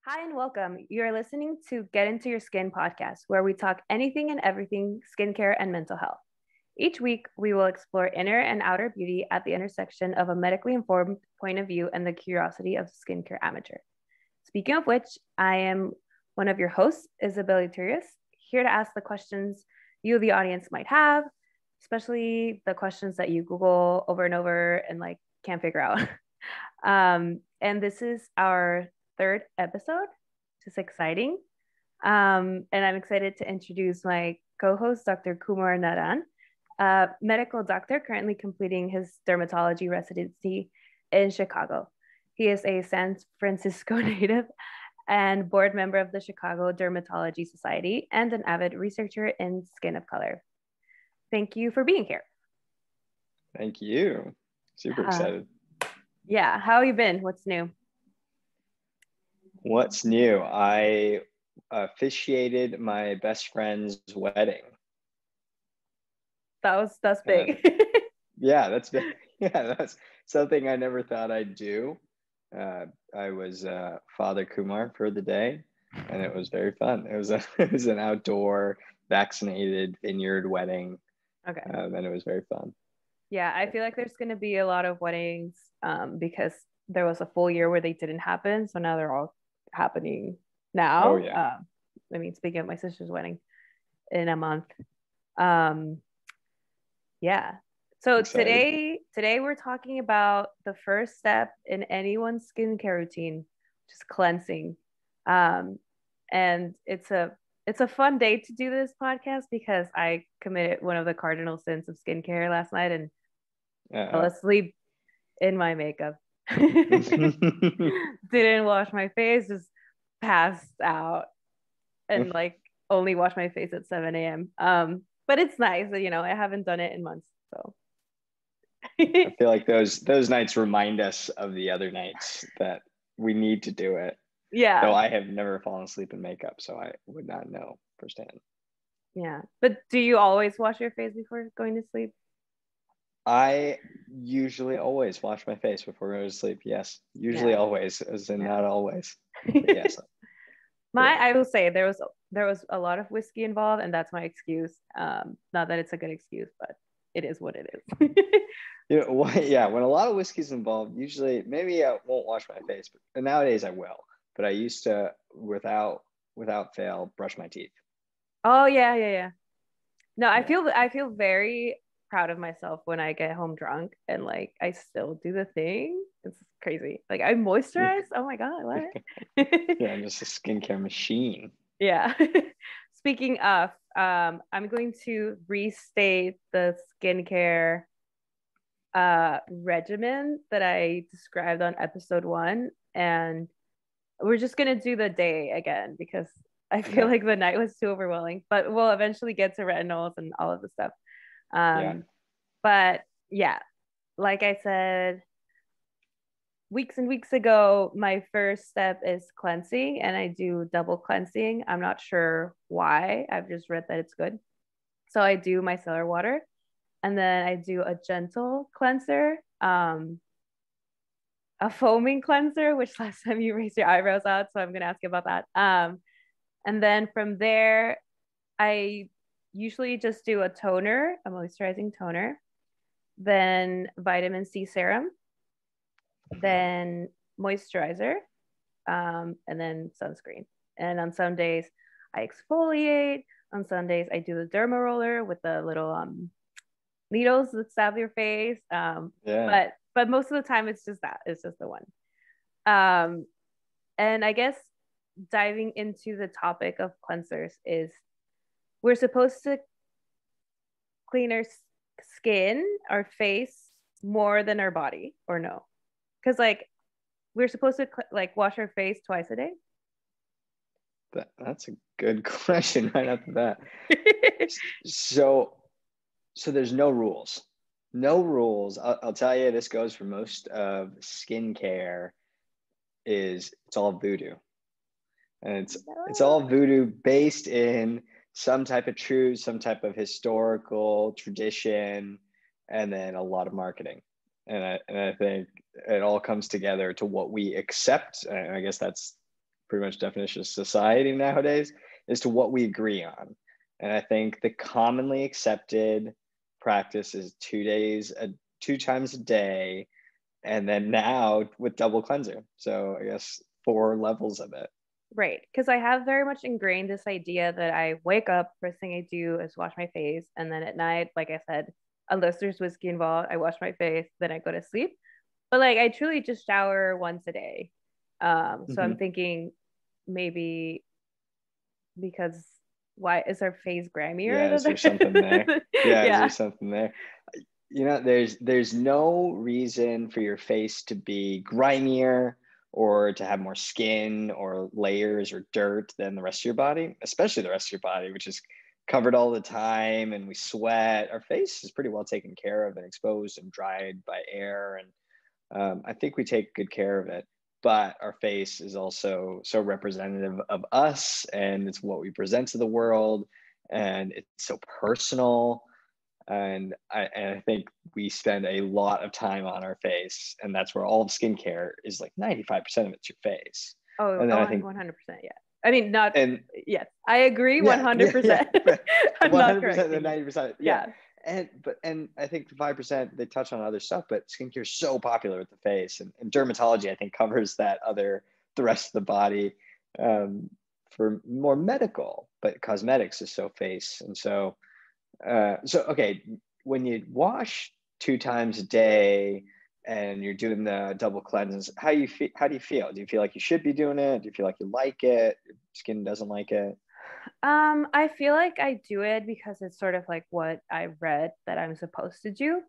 Hi and welcome. You are listening to Get Into Your Skin podcast, where we talk anything and everything skincare and mental health. Each week, we will explore inner and outer beauty at the intersection of a medically informed point of view and the curiosity of skincare amateur. Speaking of which, I am one of your hosts, Isabel, here to ask the questions you, the audience, might have, especially the questions that you Google over and over and can't figure out. And this is our third episode, which is exciting. And I'm excited to introduce my co-host, Dr. Kumar and Isabel, a medical doctor currently completing his dermatology residency in Chicago. He is a San Francisco native and board member of the Chicago Dermatology Society and an avid researcher in skin of color. Thank you for being here. Thank you. Super excited. Yeah. How have you been? What's new? What's new? I officiated my best friend's wedding. That's big. Yeah, that's big. Yeah, that's something I never thought I'd do. I was Father Kumar for the day, and it was very fun. It was an outdoor, vaccinated vineyard wedding. Okay. And it was very fun. Yeah, I feel like there's going to be a lot of weddings because there was a full year where they didn't happen. So now they're all happening now. Oh, yeah. Speaking of my sister's wedding in a month. Yeah. So Excited. today we're talking about the first step in anyone's skincare routine, which is cleansing. And it's a fun day to do this podcast because I committed one of the cardinal sins of skincare last night and fell asleep in my makeup. Didn't wash my face, just passed out and only wash my face at 7 a.m. But it's nice, I haven't done it in months. So I feel like those nights remind us of the other nights that we need to do it. Yeah. Though I have never fallen asleep in makeup, so I would not know firsthand. Yeah. But do you always wash your face before going to sleep? I usually always wash my face before going to sleep. Yes. Usually always, as in not always. But yes. I will say there was a lot of whiskey involved, and that's my excuse. Not that it's a good excuse, but it is what it is. When a lot of whiskey's involved, usually maybe I won't wash my face, but nowadays I will. But I used to, without fail, brush my teeth. Oh yeah. No, I feel very proud of myself when I get home drunk and I still do the thing. It's crazy. I moisturize. Oh my god, what? Yeah, I'm just a skincare machine. Yeah. Speaking of, I'm going to restate the skincare regimen that I described on episode 1, and we're just gonna do the day again because I feel like the night was too overwhelming, but we'll eventually get to retinols and all of the stuff. But yeah, like I said weeks and weeks ago, my first step is cleansing, and I do double cleansing. I'm not sure why. I've just read that it's good. So I do micellar water, and then I do a gentle cleanser, a foaming cleanser, which last time you raised your eyebrows out, so I'm gonna ask you about that. And then from there, I usually just do a toner, a moisturizing toner, then vitamin C serum, then moisturizer, and then sunscreen. And on some days, I exfoliate. On some days, I do the derma roller with the little needles that stab your face. But most of the time, it's just that. It's just the one. And I guess diving into the topic of cleansers is we're supposed to clean our skin, our face, more than our body, or no? Because we're supposed to wash our face twice a day. That's a good question right after that. So there's no rules. No rules. I'll tell you, this goes for most of skincare. It's all voodoo, and it's all voodoo based in some type of truth, some type of historical tradition, and then a lot of marketing. And I think it all comes together to what we accept. And I guess that's pretty much definition of society nowadays, is to what we agree on. And I think the commonly accepted practice is 2 times a day, and then now with double cleanser. So I guess 4 levels of it. Right. Because I have very much ingrained this idea that I wake up, first thing I do is wash my face. And then at night, like I said, unless there's whiskey involved, I wash my face, then I go to sleep. But like I truly just shower once a day. So I'm thinking maybe because why is our face grimier? Yeah, is there something there? Yeah, is Yeah. there something there? There's no reason for your face to be grimier or to have more skin or layers or dirt than the rest of your body, especially the rest of your body, which is covered all the time and we sweat. Our face is pretty well taken care of and exposed and dried by air. And I think we take good care of it. But our face is also so representative of us, and it's what we present to the world, and it's so personal. And I think we spend a lot of time on our face, and that's where all of skincare is. Like 95% of it's your face. Oh, And then I think 100%. Yeah. I mean, not, and yes, I agree 100%. I'm not 100% the correcting you. 90%. Yeah. And I think the 5% they touch on other stuff, but skincare is so popular with the face, and dermatology I think covers the rest of the body, for more medical, but cosmetics is so face. And so okay, when you wash 2 times a day and you're doing the double cleanses, how do you feel? Do you feel like you should be doing it? Do you feel like you like it? Your skin doesn't like it? I feel like I do it because it's sort of like what I read that I'm supposed to do.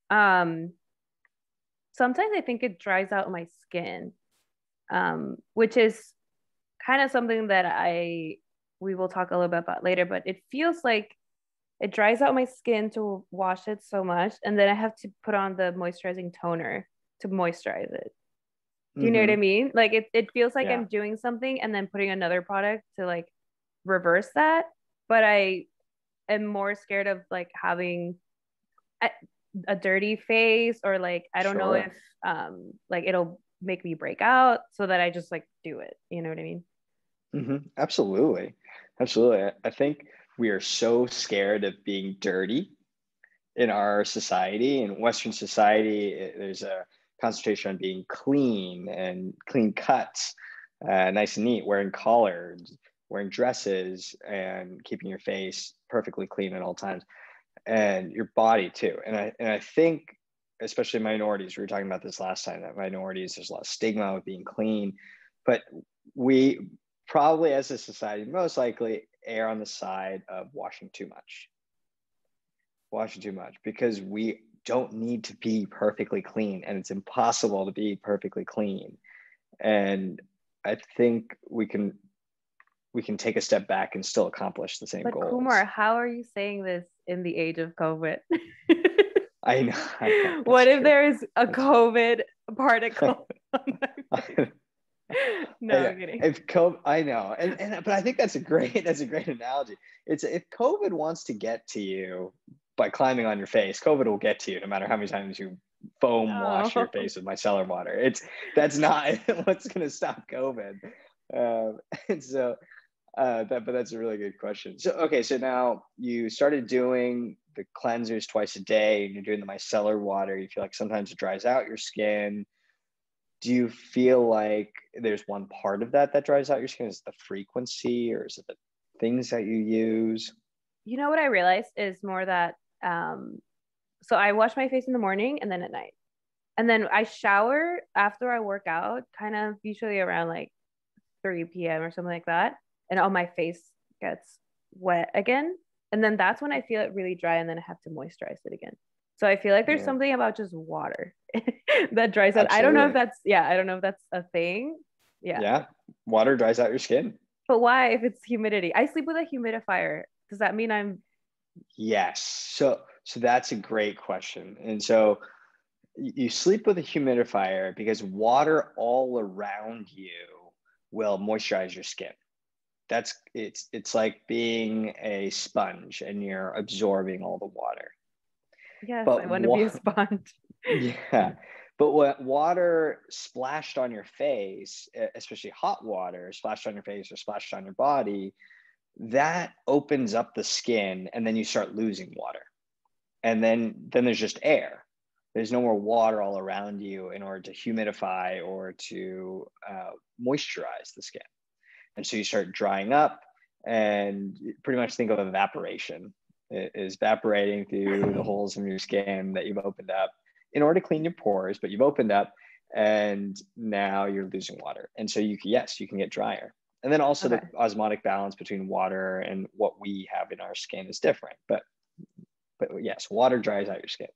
Um, Sometimes I think it dries out my skin, which is kind of something that we will talk a little bit about later, but it feels like it dries out my skin to wash it so much, and then I have to put on the moisturizing toner to moisturize it. Do you know what I mean? Like it feels like Yeah. I'm doing something and then putting another product to like reverse that. But I am more scared of like having a dirty face, or like I don't know Sure. if like it'll make me break out, so that I just like do it. You know what I mean? Absolutely. Absolutely. I think we are so scared of being dirty in our society. In Western society, there's a concentration on being clean and clean cuts, nice and neat, wearing collars, wearing dresses, and keeping your face perfectly clean at all times, and your body too. And I think, especially minorities, we were talking about this last time, that minorities, there's a lot of stigma with being clean, but we probably as a society most likely err on the side of washing too much, because we don't need to be perfectly clean, and it's impossible to be perfectly clean. And I think we can take a step back and still accomplish the same But goals. Kumar, how are you saying this in the age of COVID? I know. What if True. there's a COVID particle on my face? No, I'm kidding. If COVID, I know, but I think that's a great analogy. It's if COVID wants to get to you by climbing on your face, COVID will get to you no matter how many times you foam wash your face with micellar water. That's not what's going to stop COVID. And so, but that's a really good question. So okay, so now you started doing the cleansers twice a day, and you're doing the micellar water. You feel like sometimes it dries out your skin. Do you feel like there's one part of that dries out your skin? Is it the frequency, or is it the things that you use? You know what I realized is more that so I wash my face in the morning and then at night. And then I shower after I work out, kind of usually around like 3 p.m. or something like that. And all my face gets wet again. And then that's when I feel it really dry, and then I have to moisturize it again. So I feel like there's something about just water that dries out. I don't know if that's a thing. Yeah. Water dries out your skin. But why if it's humidity? I sleep with a humidifier. Does that mean I'm Yes. So that's a great question. And so you sleep with a humidifier because water all around you will moisturize your skin. It's like being a sponge, and you're absorbing all the water. Yes, But I want to be a sponge. yeah, But what water splashed on your face, especially hot water splashed on your face or splashed on your body, that opens up the skin, and then you start losing water. And then there's just air. There's no more water all around you in order to humidify or to moisturize the skin. And so you start drying up, and pretty much think of evaporation. It is evaporating through the holes in your skin that you've opened up in order to clean your pores, but you've opened up, and now you're losing water. And so you can get drier. And then also the osmotic balance between water and what we have in our skin is different. But yes, water dries out your skin.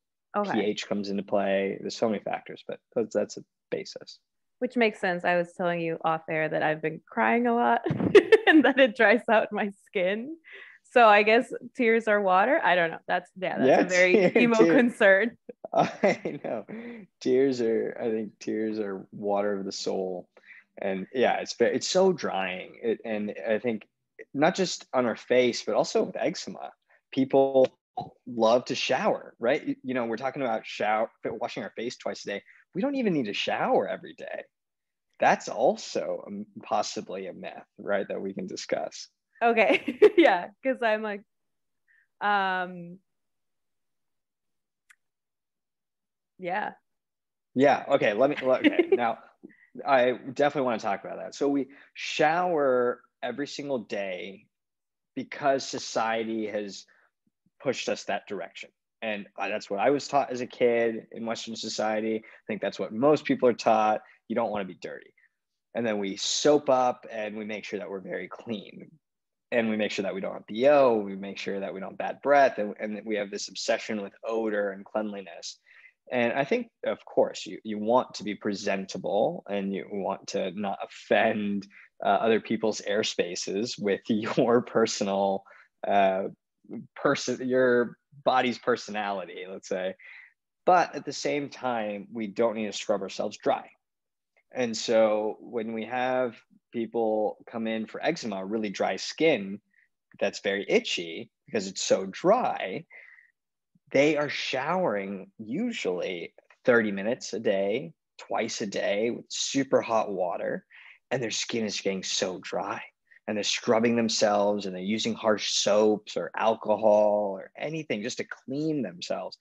pH comes into play. There's so many factors, but that's a basis. Which makes sense. I was telling you off air that I've been crying a lot and that it dries out my skin. So I guess tears are water. I don't know. That's a very emo concern. I know. I think tears are water of the soul. And yeah, it's so drying. And I think not just on our face, but also with eczema. People love to shower, right? We're talking about washing our face twice a day. We don't even need to shower every day. That's also possibly a myth, right? That we can discuss. Okay. Yeah. Cause I'm like, yeah. Yeah. Okay. Okay. Now I definitely want to talk about that. So we shower every single day because society has pushed us that direction. And that's what I was taught as a kid in Western society. I think that's what most people are taught. You don't want to be dirty. And then we soap up and we make sure that we're very clean. And we make sure that we don't have BO. We make sure that we don't have bad breath. And we have this obsession with odor and cleanliness. And I think, of course, you want to be presentable, and you want to not offend other people's air spaces with your personal your body's personality, let's say. But at the same time, we don't need to scrub ourselves dry. And so when we have people come in for eczema, really dry skin that's very itchy because it's so dry, they are showering usually 30 minutes a day, twice a day with super hot water, and their skin is getting so dry. And they're scrubbing themselves, and they're using harsh soaps or alcohol or anything just to clean themselves.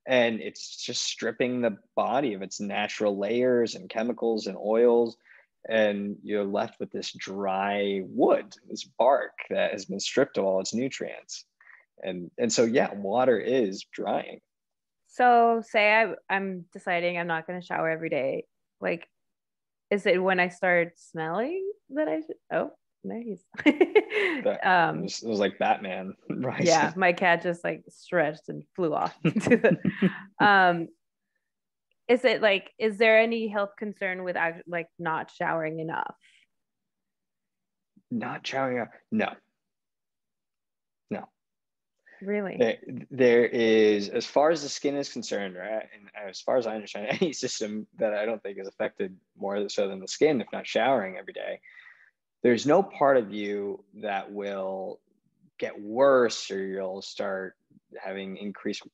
And it's just stripping the body of its natural layers and chemicals and oils. And you're left with this dry wood, this bark that has been stripped of all its nutrients. And so, yeah, water is drying. So say I'm deciding I'm not going to shower every day. Like, is it when I start smelling that I should? Oh, nice. It was like Batman rising. Yeah, my cat just like stretched and flew off into the is there any health concern with like not showering enough? Not showering enough? No. Really? There is, as far as the skin is concerned, right? And as far as I understand, any system that I don't think is affected more so than the skin, if not showering every day, there's no part of you that will get worse or you'll start having increased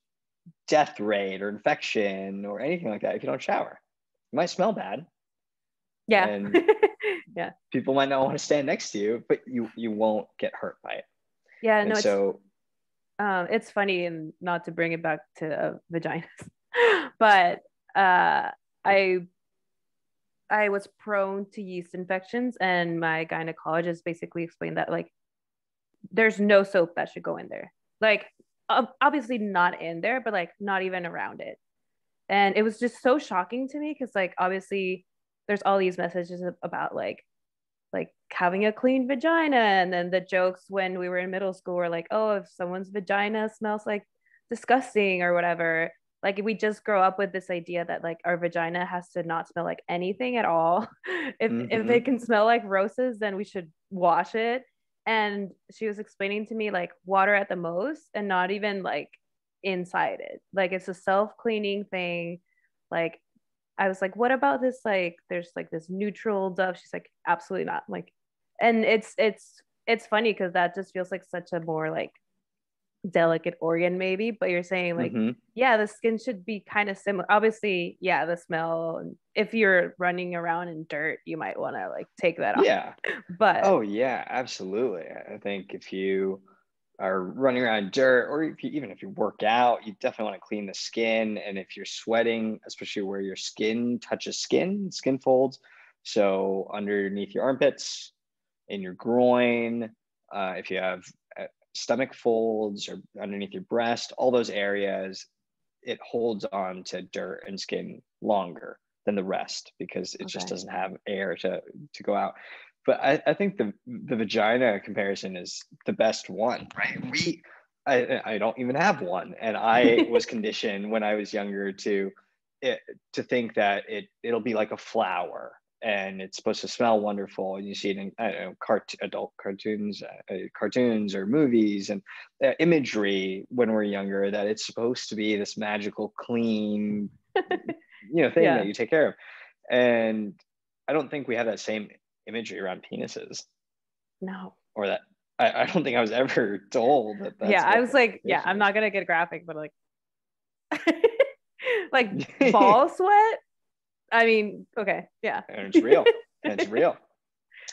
death rate or infection or anything like that if you don't shower. You might smell bad. Yeah. And yeah. People might not want to stand next to you, but you won't get hurt by it. Yeah, no, it's funny, and not to bring it back to vaginas, but I was prone to yeast infections, and my gynecologist basically explained that like there's no soap that should go in there. Like obviously not in there, but like not even around it. And it was just so shocking to me because like obviously there's all these messages about like having a clean vagina, and then the jokes when we were in middle school were like, oh, if someone's vagina smells like disgusting or whatever, like we just grow up with this idea that like our vagina has to not smell like anything at all. If it can smell like roses, then we should wash it. And she was explaining to me like water at the most, and not even like inside it, like it's a self-cleaning thing. Like I was like, what about this? Like, there's like this neutral Dove. She's like, absolutely not. Like, and it's funny because that just feels like such a more like delicate organ maybe, but you're saying like, Mm-hmm. yeah, the skin should be kind of similar. Obviously, yeah, the smell. If you're running around in dirt, you might want to like take that off. Yeah. But Oh yeah, absolutely. I think if you are running around dirt, or even if you work out, you definitely want to clean the skin. And if you're sweating, especially where your skin touches skin folds, so underneath your armpits, in your groin, if you have stomach folds or underneath your breast, all those areas, it holds on to dirt and skin longer than the rest because it just okay. doesn't have air to go out. But I think the vagina comparison is the best one, right? I don't even have one, and I was conditioned when I was younger to think that it'll be like a flower and it's supposed to smell wonderful, and you see it in, I don't know, adult cartoons or movies, and imagery when we're younger, that it's supposed to be this magical clean thing Yeah. that you take care of. And I don't think we have that same imagery around penises, No. or that I don't think I was ever told that Yeah, that's I what was the like, yeah, condition I'm is. not gonna get graphic, but like like ball sweat. I mean, okay, yeah. And it's real. And it's real.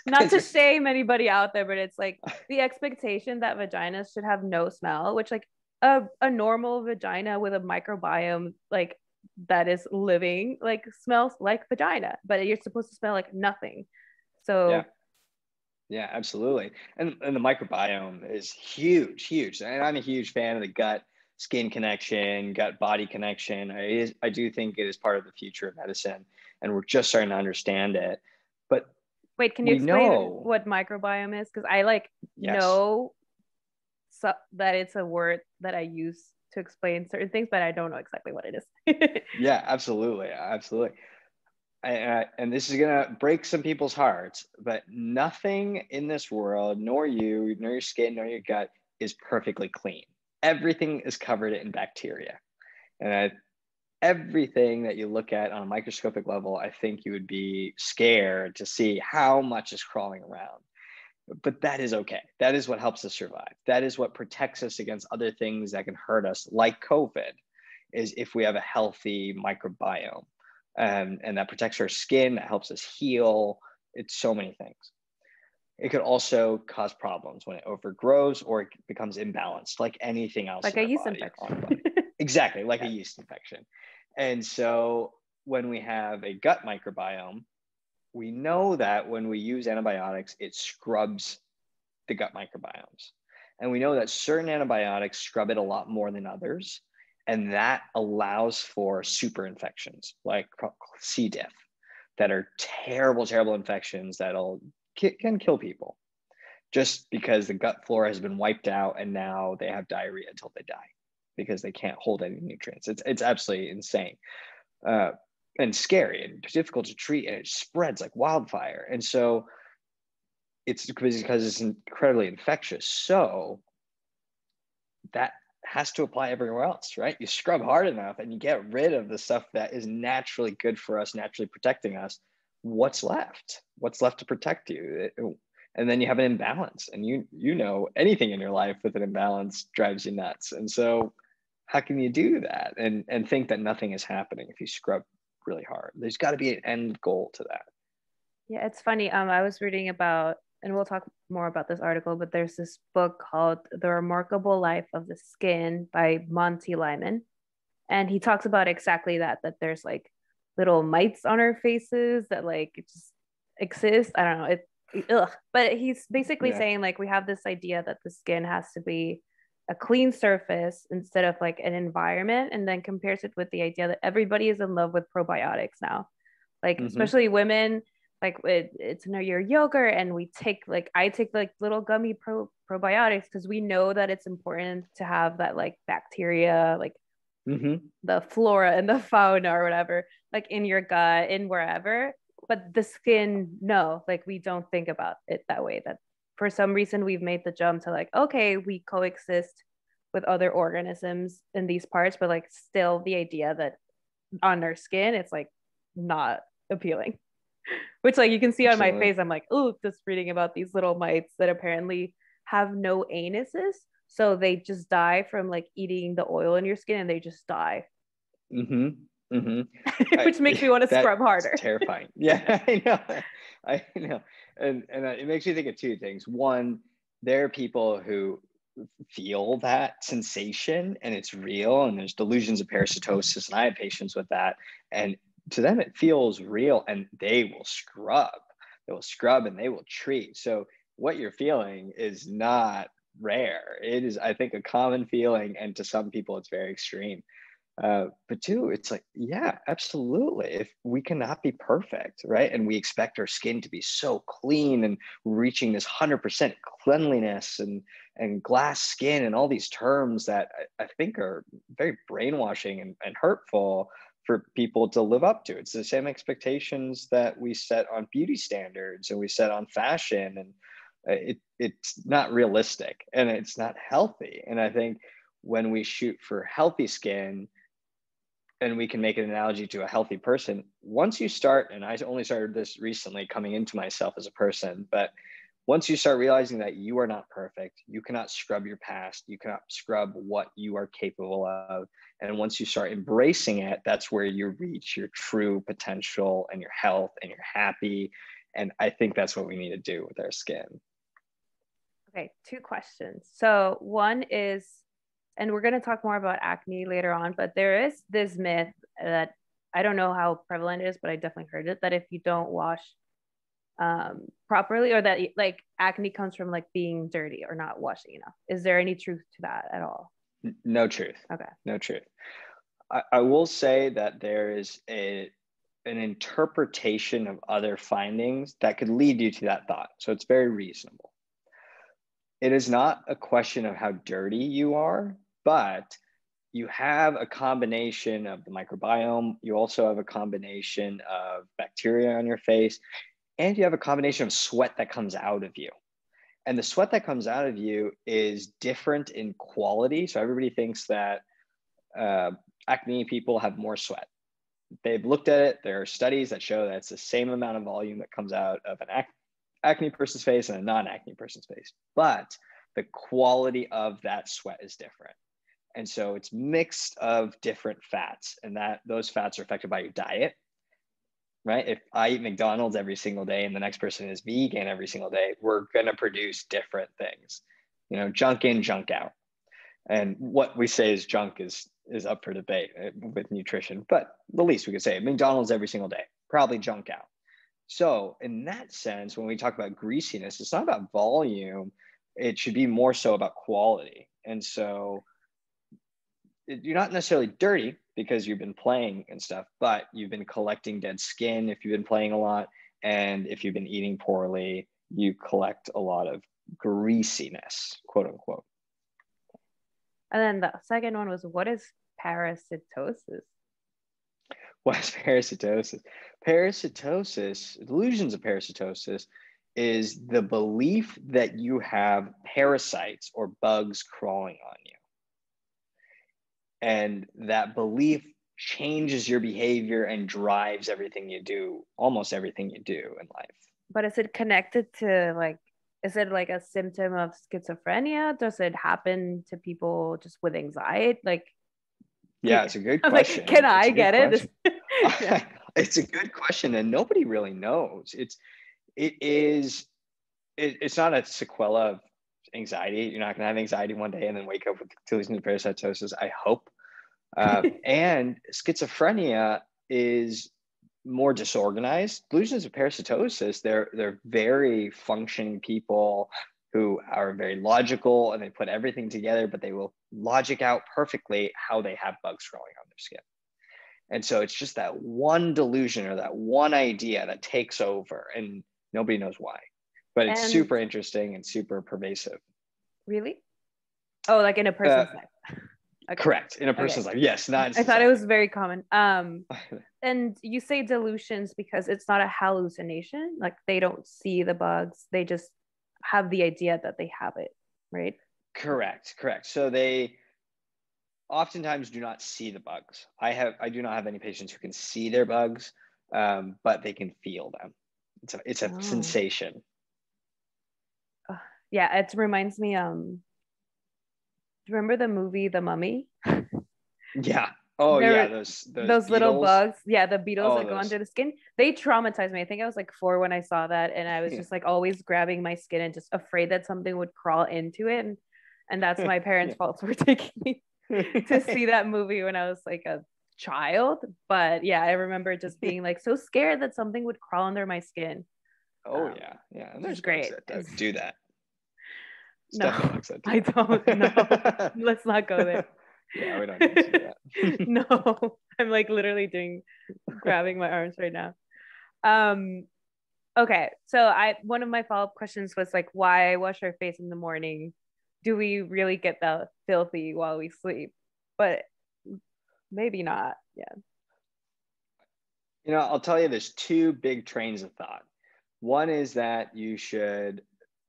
Not It's to shame anybody out there, but it's like the expectation that vaginas should have no smell, which like a normal vagina with a microbiome like that is living like smells like vagina, but you're supposed to smell like nothing. yeah. So Yeah, absolutely. And the microbiome is huge. And I'm a huge fan of the gut skin connection, gut body connection. I do think it is part of the future of medicine, and we're just starting to understand it. But wait, can you we explain know, what microbiome is? Because I like yes, know that it's a word that I use to explain certain things, but I don't know exactly what it is. yeah, absolutely. And this is gonna break some people's hearts, but nothing in this world, nor you, nor your skin, nor your gut, is perfectly clean. Everything is covered in bacteria. And everything that you look at on a microscopic level, I think you would be scared to see how much is crawling around. But that is okay. That is what helps us survive. That is what protects us against other things that can hurt us, like COVID, is if we have a healthy microbiome. And that protects our skin, that helps us heal. It's so many things. It could also cause problems when it overgrows or it becomes imbalanced, like anything else Like in a our yeast body, on our infection. body. Exactly, like a Yeah. yeast infection. And so when we have a gut microbiome, we know that when we use antibiotics, it scrubs the gut microbiomes. And we know that certain antibiotics scrub it a lot more than others. And that allows for super infections like C. diff that are terrible infections that'll can kill people just because the gut flora has been wiped out and now they have diarrhea until they die because they can't hold any nutrients. It's absolutely insane uh, and scary and difficult to treat, and it spreads like wildfire. And so it's because it's incredibly infectious. So that has to apply everywhere else, right? You scrub hard enough and you get rid of the stuff that is naturally good for us, naturally protecting us. What's left? What's left to protect you? And then you have an imbalance, and you know anything in your life with an imbalance drives you nuts. And so how can you do that and think that nothing is happening if you scrub really hard? There's got to be an end goal to that. Yeah, it's funny. I was reading about, and we'll talk more about this article, but there's this book called The Remarkable Life of the Skin by Monty Lyman. And he talks about exactly that, that there's like little mites on our faces that like just exist. I don't know. Ugh. But he's basically Yeah. saying like we have this idea that the skin has to be a clean surface instead of like an environment, and then compares it with the idea that everybody is in love with probiotics now, like Mm-hmm. especially women. Like it's your yogurt, and we take like I take like little gummy probiotics because we know that it's important to have that like bacteria, like Mm-hmm. the flora and the fauna or whatever, like in your gut, in wherever. But the skin, no, like we don't think about it that way. That for some reason we've made the jump to like, okay, we coexist with other organisms in these parts, but like still the idea that on our skin, it's like not appealing. Which like you can see on my Absolutely. face, I'm like, oh, just reading about these little mites that apparently have no anuses. So they just die from like eating the oil in your skin and they just die. Mm-hmm. Mm-hmm. Which makes me want to scrub That's harder. terrifying. Yeah, I know. I know. And it makes me think of two things. One, there are people who feel that sensation and it's real, and there's delusions of parasitosis, and I have patients with that, and to them it feels real, and they will scrub. They will scrub and they will treat. So what you're feeling is not rare. It is, I think, a common feeling, and to some people it's very extreme. But two, it's like, yeah, absolutely. If we cannot be perfect, right? And we expect our skin to be so clean and reaching this 100% cleanliness and glass skin and all these terms that I think are very brainwashing and hurtful for people to live up to. It's the same expectations that we set on beauty standards and we set on fashion, and it's not realistic and it's not healthy. And I think when we shoot for healthy skin, and we can make an analogy to a healthy person, once you start, and I only started this recently coming into myself as a person, but once you start realizing that you are not perfect, you cannot scrub your past, you cannot scrub what you are capable of. And once you start embracing it, that's where you reach your true potential and your health and you're happy. And I think that's what we need to do with our skin. Okay, two questions. So one is, and we're going to talk more about acne later on, but there is this myth that I don't know how prevalent it is, but I definitely heard it, that if you don't wash properly, or that like acne comes from like being dirty or not washing enough. Is there any truth to that at all? No truth. Okay. No truth. I will say that there is an interpretation of other findings that could lead you to that thought. So it's very reasonable. It is not a question of how dirty you are, but you have a combination of the microbiome. You also have a combination of bacteria on your face, and you have a combination of sweat that comes out of you. And the sweat that comes out of you is different in quality. So everybody thinks that acne people have more sweat. They've looked at it. There are studies that show that it's the same amount of volume that comes out of an acne person's face and a non-acne person's face, but the quality of that sweat is different. And so it's mixed of different fats, and that those fats are affected by your diet, right? If I eat McDonald's every single day and the next person is vegan every single day, we're going to produce different things, junk in, junk out. And what we say is junk is up for debate with nutrition, but the least we could say McDonald's every single day, probably junk out. So in that sense, when we talk about greasiness, it's not about volume. It should be more so about quality. And so you're not necessarily dirty because you've been playing and stuff, but you've been collecting dead skin if you've been playing a lot. And if you've been eating poorly, you collect a lot of greasiness, quote unquote. And then the second one was, what is parasitosis? What is parasitosis? Parasitosis, delusions of parasitosis, is the belief that you have parasites or bugs crawling on you. And that belief changes your behavior and drives everything you do, almost everything you do in life. But is it connected to like, is it like a symptom of schizophrenia? Does it happen to people just with anxiety? Like, yeah, it's a good question. Like, can I get it? Yeah. It's a good question, and nobody really knows. It's not a sequela of anxiety. You're not going to have anxiety one day and then wake up with delusions of parasitosis, I hope. And schizophrenia is more disorganized. Delusions of parasitosis, they're very functioning people who are very logical, and they put everything together, but they will logic out perfectly how they have bugs growing on their skin. And so it's just that one delusion or that one idea that takes over, and nobody knows why. But it's super interesting and super pervasive. Really? Oh, like in a person's life. Okay. Correct. In a person's life. Yes. Not. I thought it was very common. And you say delusions because it's not a hallucination. Like they don't see the bugs. They just have the idea that they have it, right? Correct. So they oftentimes do not see the bugs. I do not have any patients who can see their bugs, but they can feel them. It's a sensation. Yeah, it reminds me remember the movie The Mummy? Yeah. Oh yeah, There, those those little beetles. bugs, yeah, the beetles Oh, that go those. under the skin, they traumatized me. I think I was like 4 when I saw that, and I was Yeah. just like always grabbing my skin and just afraid that something would crawl into it. And that's my parents' Yeah. fault for taking me to see that movie when I was like a child. But yeah, I remember just being like so scared that something would crawl under my skin. Oh yeah, yeah. And Which is there's bugs great. that don't do that. It's No, definitely bugs that do I don't know. that. Let's not go there. Yeah, we don't need to do that. No, I'm like literally grabbing my arms right now. Um, okay, so I one of my follow-up questions was like, why wash our face in the morning? Do we really get the filthy while we sleep? But maybe not. Yeah. I'll tell you, there's two big trains of thought. One is that you should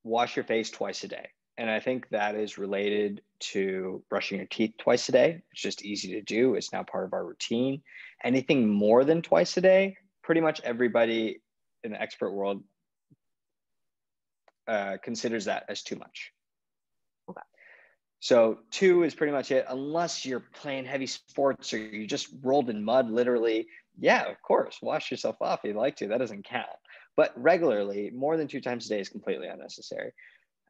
wash your face twice a day. And I think that is related to brushing your teeth twice a day. It's just easy to do. It's now part of our routine. Anything more than twice a day, pretty much everybody in the expert world considers that as too much. Okay. So 2 is pretty much it, unless you're playing heavy sports or you just rolled in mud, literally. Yeah, of course, wash yourself off if you'd like to. That doesn't count. But regularly, more than 2 times a day is completely unnecessary.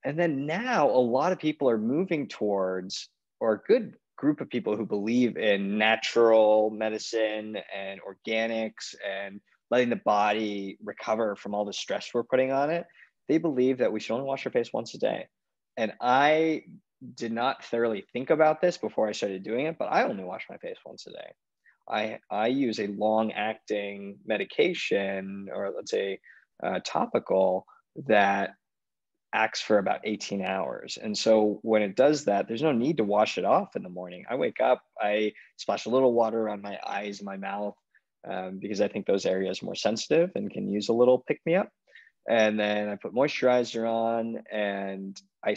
And then now a lot of people are moving towards, or a good group of people who believe in natural medicine and organics and letting the body recover from all the stress we're putting on it. They believe that we should only wash our face once a day. And I did not thoroughly think about this before I started doing it, but I only wash my face once a day. I use a long acting medication, or let's say topical, that acts for about 18 hours. And so when it does that, there's no need to wash it off in the morning. I wake up, I splash a little water around my eyes and my mouth, because I think those areas are more sensitive and can use a little pick me up. And then I put moisturizer on, and I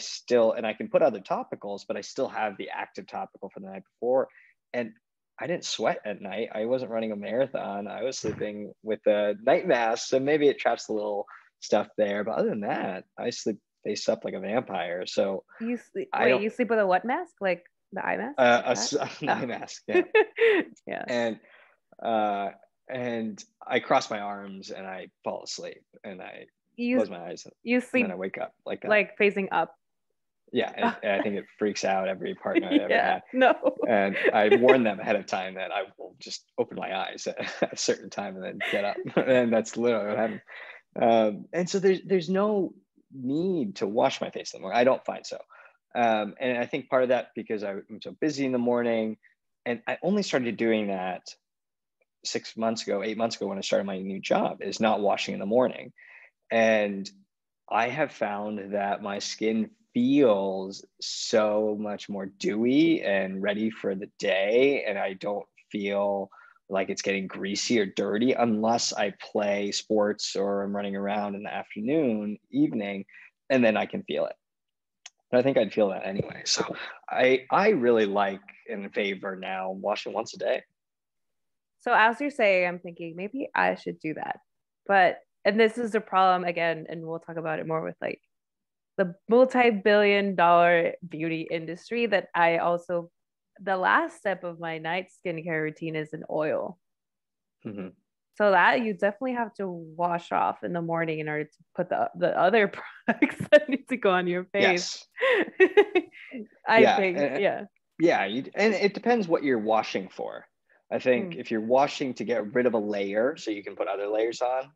can put other topicals, but I still have the active topical from the night before. And I didn't sweat at night. I wasn't running a marathon. I was sleeping with a night mask. So maybe it traps a little stuff there. But other than that, I sleep face up like a vampire. So You sleep, I wait, don't, you sleep with a what mask? Like the eye mask? Like that? an eye mask. Yeah. Oh. Yeah. And, uh, and I cross my arms and I fall asleep and I You close my eyes you and then I sleep wake up like that. like facing up. Yeah. And I think it freaks out every partner I ever Yeah. had. No. And I warn them ahead of time that I will just open my eyes at a certain time and then get up. And that's literally what happened. And so there's no need to wash my face in the morning. I don't find so. And I think part of that because I'm so busy in the morning, and I only started doing that 8 months ago when I started my new job, is not washing in the morning. And I have found that my skin feels so much more dewy and ready for the day. And I don't feel like it's getting greasy or dirty unless I play sports or I'm running around in the afternoon, evening, and then I can feel it. But I think I'd feel that anyway. So I really like and favor now washing once a day. So as you're saying, I'm thinking maybe I should do that. But and this is the problem again, and we'll talk about it more with like the multi-billion-dollar beauty industry that I also the last step of my night skincare routine is an oil. Mm-hmm. So that you definitely have to wash off in the morning in order to put the other products that need to go on your face. Yes. I Yeah. think, yeah. Yeah. And it depends what you're washing for. I think Mm. if you're washing to get rid of a layer so you can put other layers on,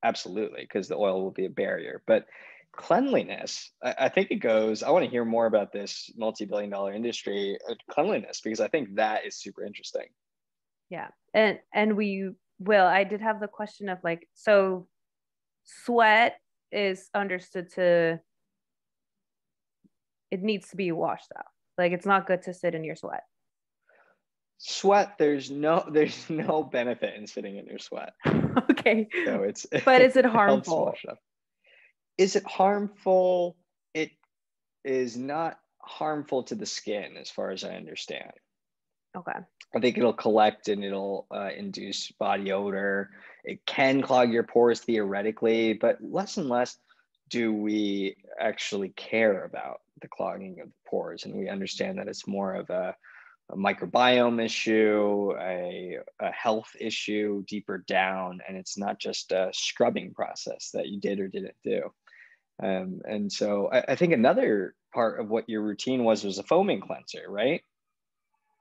absolutely, because the oil will be a barrier. But cleanliness, I think it goes, I want to hear more about this multi-billion-dollar industry, cleanliness, because I think that is super interesting. Yeah. And we will. I did have the question of like, so sweat is understood to it needs to be washed out. Like it's not good to sit in your sweat. Sweat, there's no benefit in sitting in your sweat. Okay. So it's But is it it helps harmful? wash up. Is it harmful? It is not harmful to the skin, as far as I understand. Okay. I think it'll collect and it'll induce body odor. It can clog your pores theoretically, but less and less do we actually care about the clogging of the pores. And we understand that it's more of a microbiome issue, a health issue deeper down, and it's not just a scrubbing process that you did or didn't do. And so I think another part of what your routine was a foaming cleanser, right?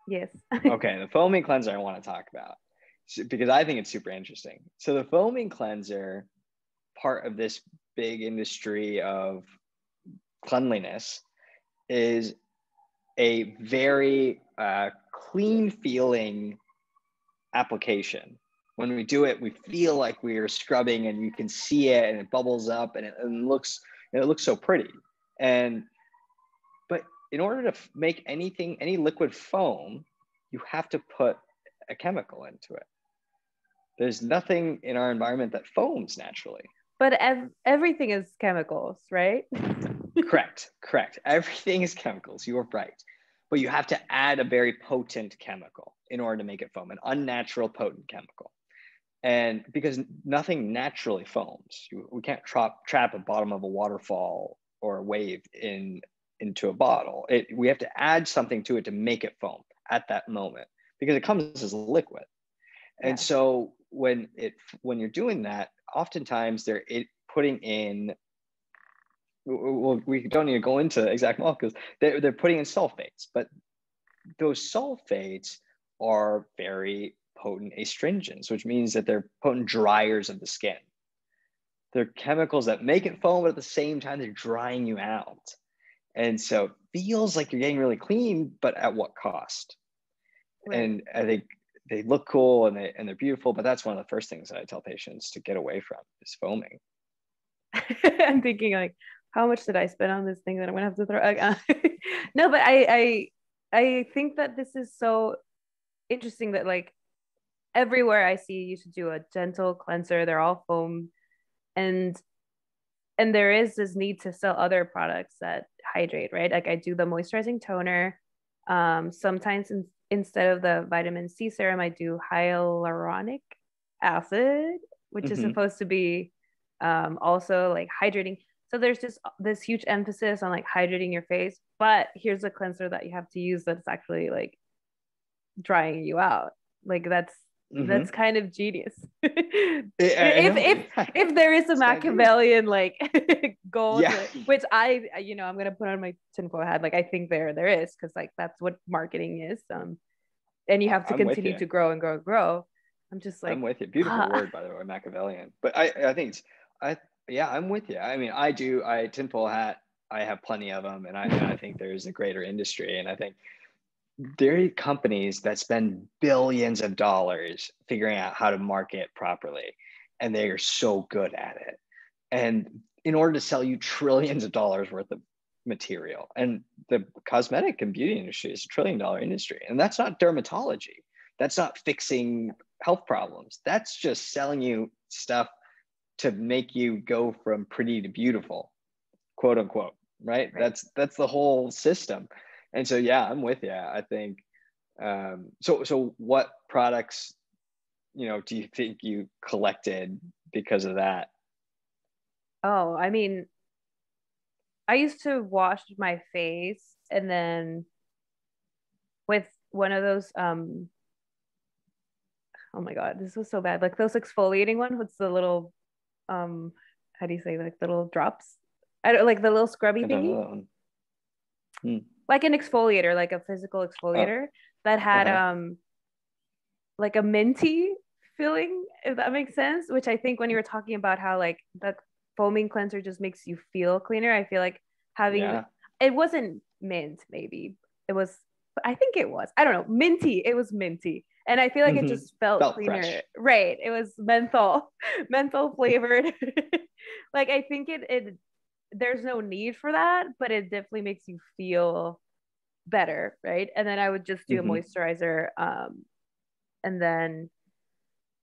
Yes. Okay, the foaming cleanser I want to talk about because I think it's super interesting. So the foaming cleanser, part of this big industry of cleanliness, is a very clean feeling application. When we do it, we feel like we are scrubbing, and you can see it, and it bubbles up, and it looks so pretty. But in order to make any liquid foam, you have to put a chemical into it. There's nothing in our environment that foams naturally. But everything is chemicals, right? Correct. Everything is chemicals. You are right. But you have to add a very potent chemical in order to make it foam, an unnatural potent chemical. And because nothing naturally foams, we can't trap a bottom of a waterfall or a wave into a bottle. We have to add something to it to make it foam at that moment, because it comes as a liquid. And so when you're doing that, oftentimes they're putting in, well, we don't need to go into exact molecules, they're putting in sulfates, but those sulfates are very potent astringents, which means that they're potent dryers of the skin. They're chemicals that make it foam, but at the same time, they're drying you out. And so it feels like you're getting really clean, but at what cost? Right. And I think they look cool and they're beautiful, but that's one of the first things that I tell patients to get away from is foaming. I'm thinking like, how much did I spend on this thing that I'm gonna have to throw? No, but I think that this is so interesting that like everywhere I see you should do a gentle cleanser. They're all foam, and there is this need to sell other products that hydrate, right? Like I do the moisturizing toner. Sometimes instead of the vitamin C serum, I do hyaluronic acid, which is supposed to be also like hydrating. So there's just this huge emphasis on like hydrating your face, but here's a cleanser that you have to use that's actually like drying you out. Like that's kind of genius. if there is a Machiavellian like goal, which I'm gonna put on my tinfoil hat. Like I think there is, because like that's what marketing is. And you have to continue to grow and grow and grow. I'm just like, I'm with you. Beautiful word, by the way, Machiavellian. But I think I'm with you. I mean, I tinfoil hat. I have plenty of them, and I think there's a greater industry, and I think there are companies that spend billions of dollars figuring out how to market properly, and they are so good at it. And in order to sell you trillions of dollars worth of material, and the cosmetic and beauty industry is $1 trillion industry, and that's not dermatology. That's not fixing health problems. That's just selling you stuff to make you go from pretty to beautiful, quote unquote, right? That's the whole system. And so, yeah, I'm with you. I think, so what products, do you think you collected because of that? Oh, I mean, I used to wash my face and then with one of those, oh my God, this was so bad. Like those exfoliating one with the little, how do you say, like little drops? I don't like the little scrubby thingy. Like an exfoliator, like a physical exfoliator that had like a minty feeling, if that makes sense. Which I think when you were talking about how like the foaming cleanser just makes you feel cleaner, I feel like having it wasn't mint, maybe it was. I think it was. I don't know. Minty. It was minty, and I feel like it just felt cleaner. Fresh. Right. It was menthol flavored. Like I think it there's no need for that, but it definitely makes you feel better, right? And then I would just do a moisturizer, and then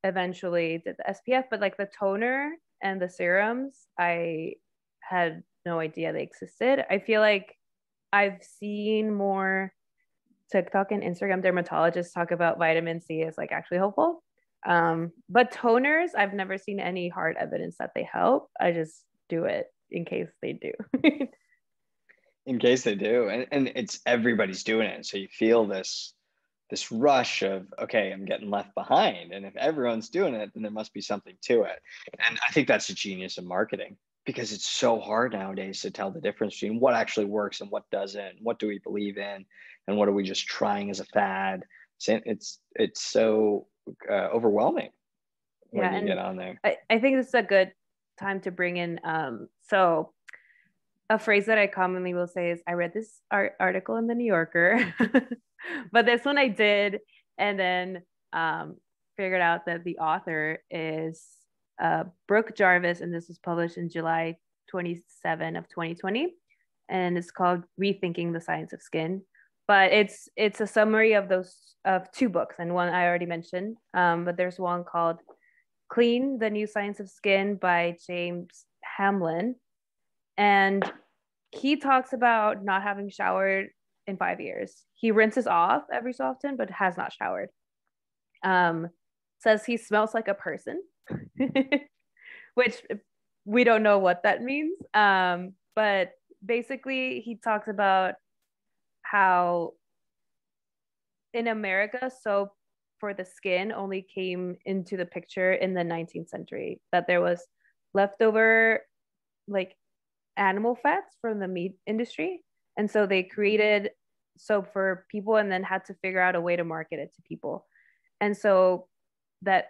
eventually did the SPF. But like the toner and the serums, I had no idea they existed. I feel like I've seen more TikTok and Instagram dermatologists talk about vitamin C as like actually helpful. But toners, I've never seen any hard evidence that they help. I just do it in case they do. in case they do. And it's everybody's doing it. So you feel this rush of, okay, I'm getting left behind. And if everyone's doing it, then there must be something to it. And I think that's the genius of marketing, because it's so hard nowadays to tell the difference between what actually works and what doesn't. What do we believe in, and what are we just trying as a fad? It's so overwhelming when you get on there. I think this is a good time to bring in so a phrase that I commonly will say is, I read this article in the New Yorker, but this one I did, and then figured out that the author is Brooke Jarvis, and this was published in July 27 of 2020, and it's called Rethinking the Science of Skin. But it's a summary of two books, and one I already mentioned, but there's one called Clean: The New Science of Skin by James Hamlin. And he talks about not having showered in 5 years. He rinses off every so often, but has not showered. Says he smells like a person, which we don't know what that means. But basically, he talks about how in America, soap for the skin only came into the picture in the 19th century, that there was leftover like animal fats from the meat industry, and so they created soap for people and then had to figure out a way to market it to people. And so that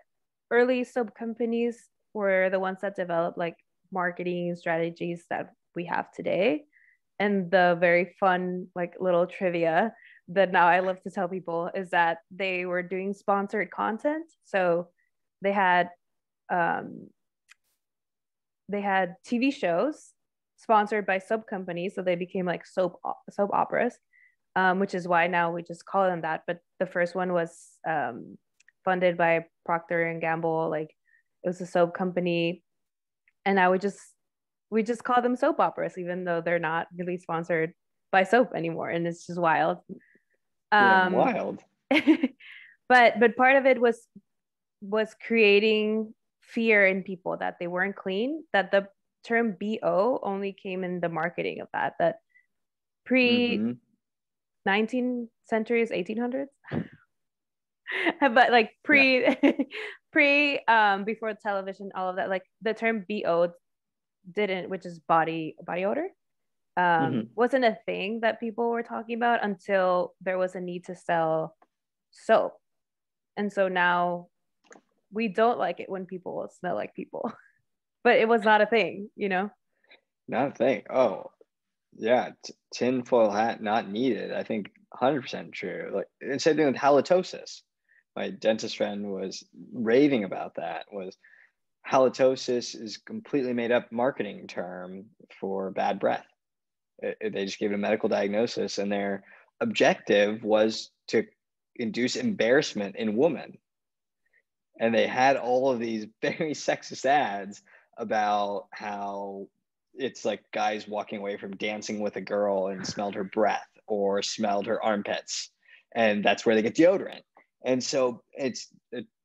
early soap companies were the ones that developed like marketing strategies that we have today. And the very fun like little trivia that now I love to tell people is that they were doing sponsored content. So they had TV shows sponsored by soap companies, so they became like soap operas, which is why now we just call them that. But the first one was funded by Procter and Gamble, like it was a soap company, and now we just call them soap operas, even though they're not really sponsored by soap anymore, and it's just wild. Wild. But part of it was creating fear in people that they weren't clean, that the term BO only came in the marketing of that pre 19th centuries, 1800s, but like pre before television, all of that, like the term BO didn't, which is body odor, wasn't a thing that people were talking about until there was a need to sell soap. And so now we don't like it when people smell like people, but it was not a thing, Not a thing. Oh, yeah. Tinfoil hat not needed. I think 100% true. Like, and same thing with halitosis. My dentist friend was raving about that. Was halitosis is completely made up marketing term for bad breath. They just gave it a medical diagnosis, and their objective was to induce embarrassment in women. And they had all of these very sexist ads about how it's like guys walking away from dancing with a girl and smelled her breath or smelled her armpits, and that's where they get deodorant. And so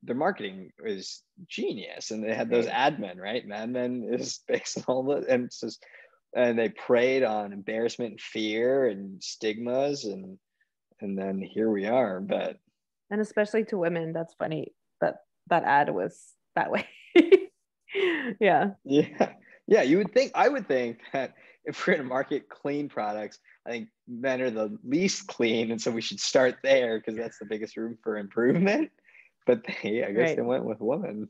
their marketing is genius, and they had those ad men, right? Mad Men is based on all the, and it's just, and they preyed on embarrassment and fear and stigmas, and then here we are. But and especially to women, that's funny that ad was that way. yeah I would think that if we're going to market clean products, I think men are the least clean, and so we should start there because that's the biggest room for improvement. But I guess they went with women.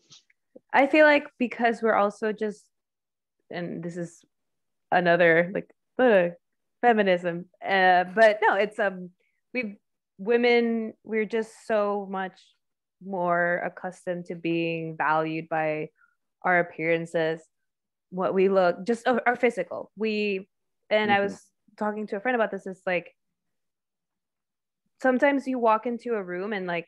I feel like because we're also just, and this is another like feminism, but no, it's we're just so much more accustomed to being valued by our appearances, what we look, just our physical. I was talking to a friend about this. It's like sometimes you walk into a room and like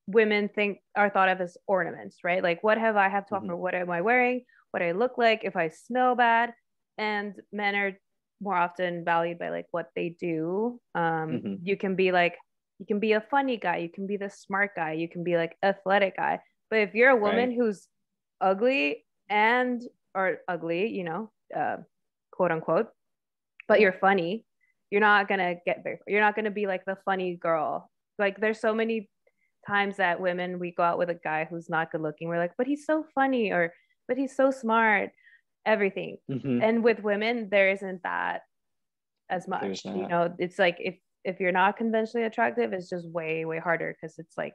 women are thought of as ornaments, right? Like, what have I have to offer? What am I wearing? What I look like? If I smell bad? And men are more often valued by like what they do. You can be a funny guy, you can be the smart guy, you can be like athletic guy. But if you're a woman who's ugly or ugly, quote unquote, but you're funny you're not gonna get very, you're not gonna be like the funny girl. Like there's so many times that women, we go out with a guy who's not good looking, we're like, but he's so funny, or but he's so smart, everything. Mm-hmm. And with women, there isn't that as much. There's not. You know, it's like if you're not conventionally attractive, it's just way harder because it's like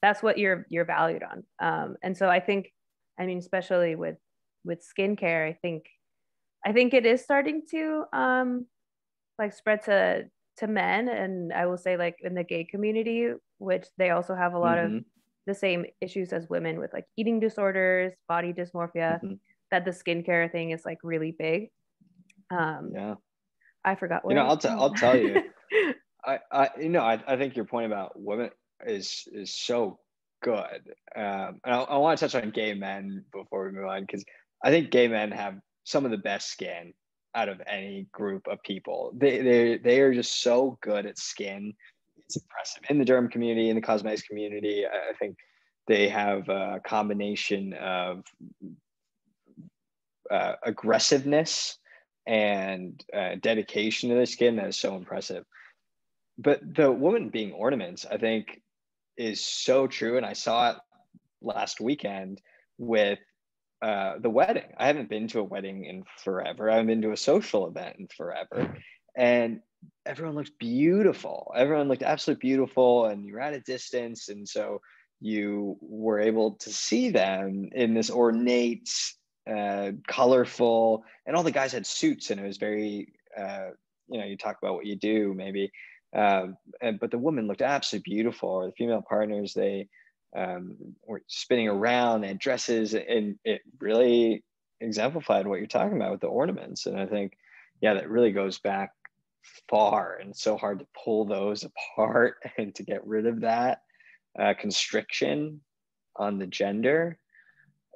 that's what you're valued on. And so I think, I mean, especially with skincare, I think it is starting to like spread to men, and I will say like in the gay community, which they also have a lot of Mm-hmm. the same issues as women with like eating disorders, body dysmorphia, Mm-hmm. that the skincare thing is like really big. Yeah. I forgot You where know, I was I'll tell you. going. I think your point about women is so good. And I want to touch on gay men before we move on, because I think gay men have some of the best skin out of any group of people. They are just so good at skin. It's impressive in the derm community, in the cosmetics community. I think they have a combination of aggressiveness and dedication to their skin that is so impressive. But the woman being ornaments, I think, is so true. And I saw it last weekend with the wedding. I haven't been to a wedding in forever. I haven't been to a social event in forever. And everyone looked beautiful. Everyone looked absolutely beautiful. And you're at a distance. And so you were able to see them in this ornate, colorful, and all the guys had suits, and it was very, you talk about what you do, maybe. But the woman looked absolutely beautiful, or the female partners, they were spinning around and dresses, and it really exemplified what you're talking about with the ornaments. And I think, yeah, that really goes back far, and it's so hard to pull those apart and to get rid of that constriction on the gender.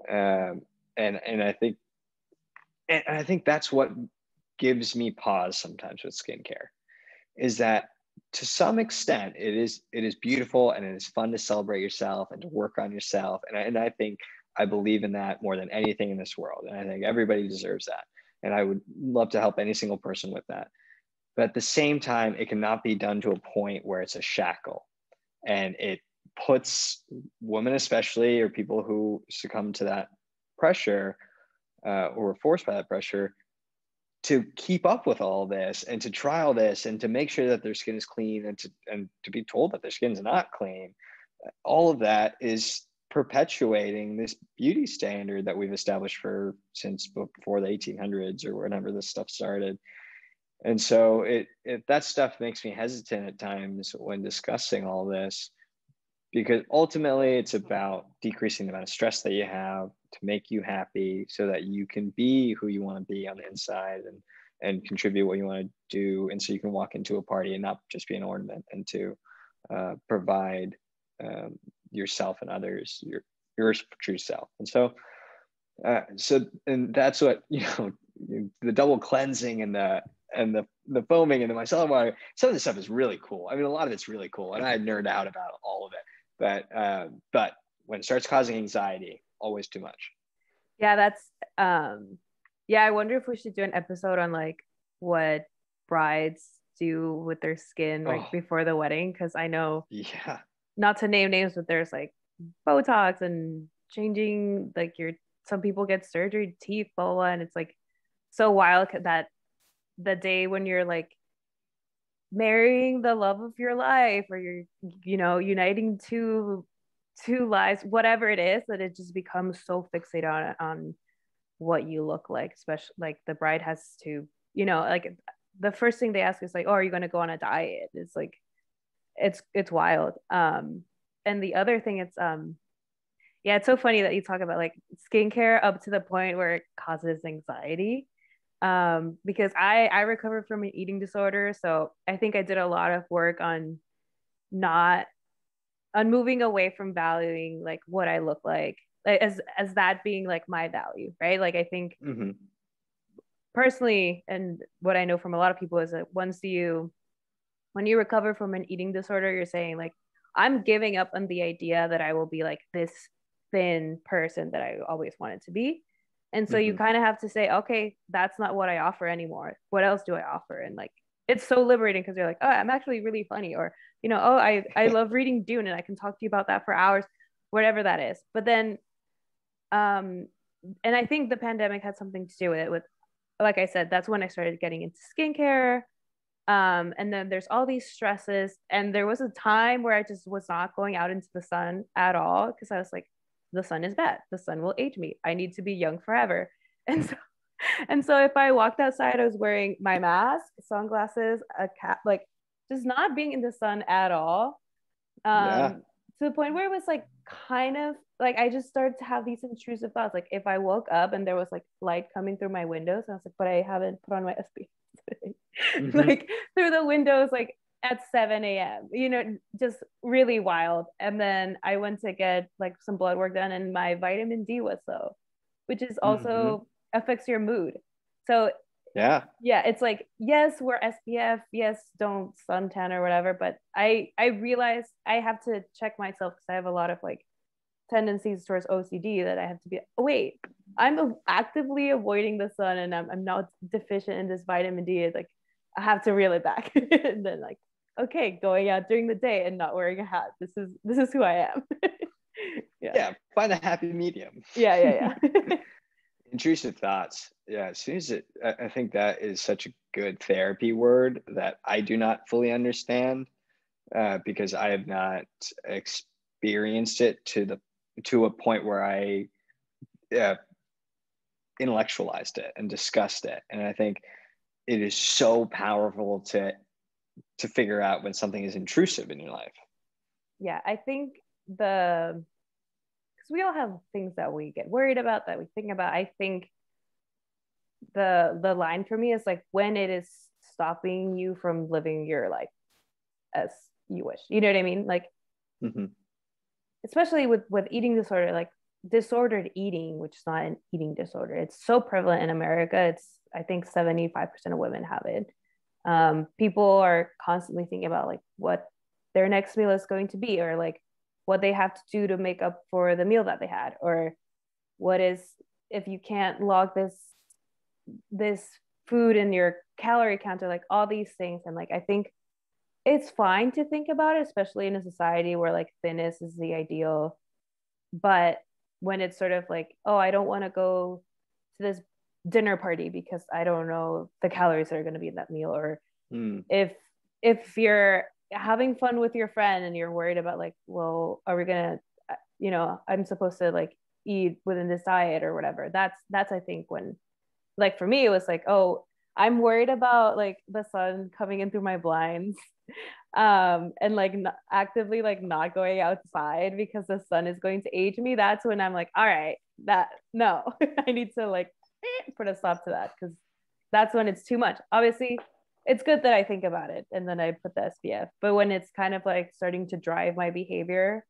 And I think that's what gives me pause sometimes with skincare, is that to some extent it is beautiful, and it is fun to celebrate yourself and to work on yourself, and I think I believe in that more than anything in this world, and I think everybody deserves that, and I would love to help any single person with that. But at the same time, it cannot be done to a point where it's a shackle, and it puts women, especially, or people who succumb to that pressure, or are forced by that pressure, to keep up with all this and to try all this and to make sure that their skin is clean, and to be told that their skin's not clean. All of that is perpetuating this beauty standard that we've established since before the 1800s or whenever this stuff started. And so that stuff makes me hesitant at times when discussing all this, because ultimately it's about decreasing the amount of stress that you have to make you happy, so that you can be who you want to be on the inside, and contribute what you want to do. And so you can walk into a party and not just be an ornament, and to provide yourself and others, your true self. And so that's what, the double cleansing and the foaming and the micellar water, some of this stuff is really cool. I mean, a lot of it's really cool, and I nerd out about all of it. But when it starts causing anxiety, always too much. Yeah, that's yeah, I wonder if we should do an episode on like what brides do with their skin like before the wedding, because I know, yeah, not to name names, but there's like Botox and changing, like some people get surgery, teeth, blah, blah, blah, and it's like so wild that the day when you're like marrying the love of your life, or you're uniting two lives, whatever it is, that it just becomes so fixated on what you look like. Especially like the bride has to, like the first thing they ask is like, oh, are you going to go on a diet? It's like it's wild. And the other thing, yeah, it's so funny that you talk about like skincare up to the point where it causes anxiety. Because I recovered from an eating disorder, so I think I did a lot of work on not on moving away from valuing like what I look like as that being like my value, right? Like I think personally, and what I know from a lot of people is that when you recover from an eating disorder, you're saying like, I'm giving up on the idea that I will be like this thin person that I always wanted to be. And so you kind of have to say, okay, that's not what I offer anymore. What else do I offer? And like it's so liberating because you're like, oh, I'm actually really funny, or oh, I love reading Dune and I can talk to you about that for hours, whatever that is. But then, um, and I think the pandemic had something to do with it. With, like I said, that's when I started getting into skincare. And then there's all these stresses, and there was a time where I just was not going out into the sun at all because I was like, the sun is bad. The sun will age me. I need to be young forever. And so if I walked outside, I was wearing my mask, sunglasses, a cap, like just not being in the sun at all. Yeah. To the point where it was like kind of like I just started to have these intrusive thoughts. Like if I woke up and there was like light coming through my windows, and I was like, but I haven't put on my SPF Mm-hmm. like through the windows, like at 7 a.m., just really wild. And then I went to get like some blood work done, and my vitamin D was low, which is Mm-hmm. also affects your mood. So Yeah. yeah, it's like, yes, we're SPF, yes, don't suntan or whatever, but I realize I have to check myself because I have a lot of like tendencies towards OCD that I have to be, oh, wait, I'm actively avoiding the sun and I'm not deficient in this vitamin D. It's like I have to reel it back. And then like, okay, going out during the day and not wearing a hat. This is who I am. Yeah. Yeah. Find a happy medium. Yeah, yeah, yeah. Intrusive thoughts. Yeah. As soon as I think that is such a good therapy word that I do not fully understand because I have not experienced it to a point where I uh, intellectualized it and discussed it. And I think it is so powerful to figure out when something is intrusive in your life. Yeah, I think because we all have things that we get worried about, that we think about. I think the line for me is like when it is stopping you from living your life as you wish. You know what I mean? Like Mm-hmm. especially with eating disorder, like disordered eating, which is not an eating disorder. It's so prevalent in America. It's I think 75% of women have it. People are constantly thinking about like what their next meal is going to be, or like what they have to do to make up for the meal that they had, or what is if you can't log this food in your calorie counter, like all these things. And like I think it's fine to think about it, especially in a society where like thinness is the ideal. But when it's sort of like, oh, I don't want to go to this dinner party because I don't know the calories that are going to be in that meal, or Mm. if you're having fun with your friend and you're worried about like, well, are we gonna, I'm supposed to like eat within this diet or whatever. That's I think when, like for me, it was like, oh, I'm worried about like the sun coming in through my blinds, and like actively like not going outside because the sun is going to age me. That's when I'm like, all right, that no, I need to like put a stop to that, because that's when it's too much. Obviously it's good that I think about it and then I put the SPF, but when it's kind of like starting to drive my behavior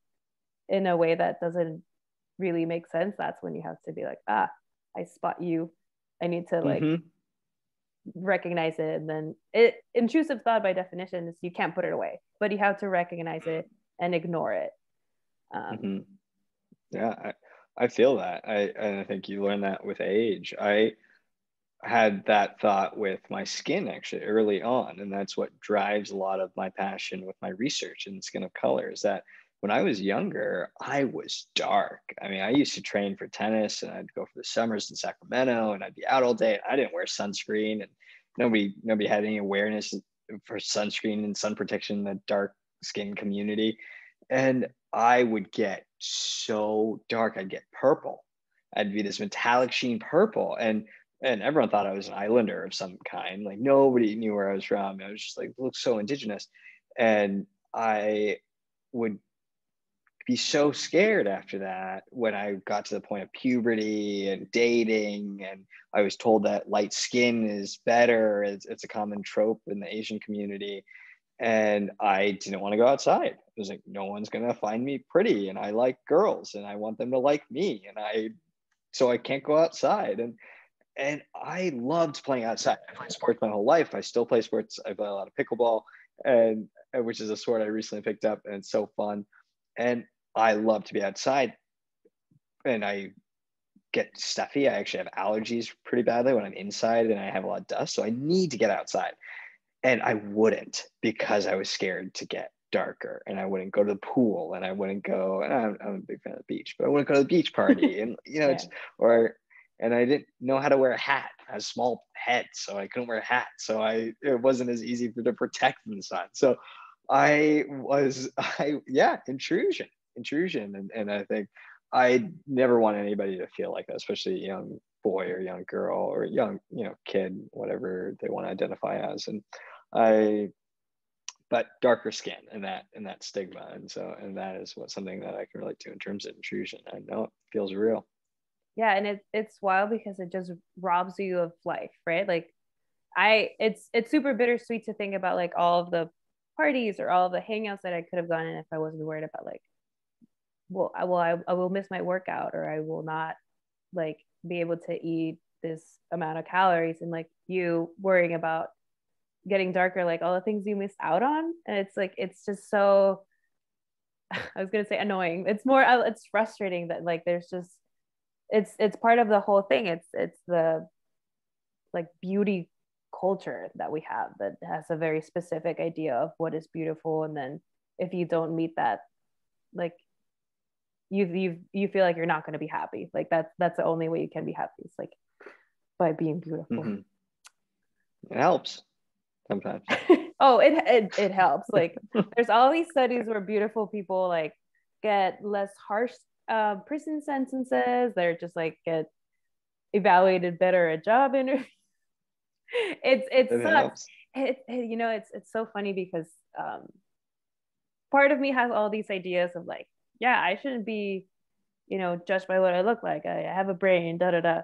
in a way that doesn't really make sense, that's when you have to be like, I spot you, I need to like Mm-hmm. recognize it. And then it intrusive thought by definition is you can't put it away, but you have to recognize it and ignore it. Mm-hmm. Yeah, I feel that. And I think you learn that with age. I had that thought with my skin actually early on, and that's what drives a lot of my passion with my research in skin of color. Is that when I was younger, I was dark. I mean, I used to train for tennis, and I'd go for the summers in Sacramento, and I'd be out all day. I didn't wear sunscreen, and nobody had any awareness for sunscreen and sun protection in the dark skin community. And I would get so dark, I'd get purple. I'd be this metallic sheen purple, and everyone thought I was an islander of some kind. Like nobody knew where I was from. I was just like, looked so indigenous. And I would be so scared after that when I got to the point of puberty and dating. And I was told that light skin is better. It's a common trope in the Asian community. And I didn't want to go outside. It was like, no one's going to find me pretty. And I like girls and I want them to like me. So I can't go outside. And I loved playing outside. I played sports my whole life. I still play sports. I play a lot of pickleball, and which is a sport I recently picked up, and it's so fun. And I love to be outside. And I get stuffy. I actually have allergies pretty badly when I'm inside, and I have a lot of dust. So I need to get outside. and I wouldn't, because I was scared to get darker, and I wouldn't go to the pool, and I wouldn't go, and I'm a big fan of the beach, but I wouldn't go to the beach party, and Yeah. it's, or, and I didn't know how to wear a hat. I had a small head, so I couldn't wear a hat, so it wasn't as easy to protect from the sun. So yeah, intrusion, and I think I never want anybody to feel like that, especially a young boy or young girl or young, kid, whatever they want to identify as. And I but darker skin, and that stigma, and that is something that I can relate to in terms of intrusion. I know it feels real. Yeah, and it's wild because it just robs you of life, right? Like it's super bittersweet to think about like all of the parties or all of the hangouts that I could have gone in if I wasn't worried about like, I will miss my workout, or I will not like be able to eat this amount of calories, and like you worrying about getting darker, like all the things you missed out on. And it's like, it's just so, I was gonna say annoying. It's more, it's frustrating that like there's just, it's part of the whole thing. It's the like beauty culture that we have that has a very specific idea of what is beautiful, and then if you don't meet that, like you feel like you're not going to be happy. Like that's the only way you can be happy. It's like by being beautiful. Mm-hmm. It helps sometimes. Oh, it helps. Like there's all these studies where beautiful people like get less harsh prison sentences. They're just like get evaluated better at job interviews. It It sucks. helps. It's so funny because part of me has all these ideas of like, yeah, I shouldn't be, judged by what I look like. I have a brain, da da da.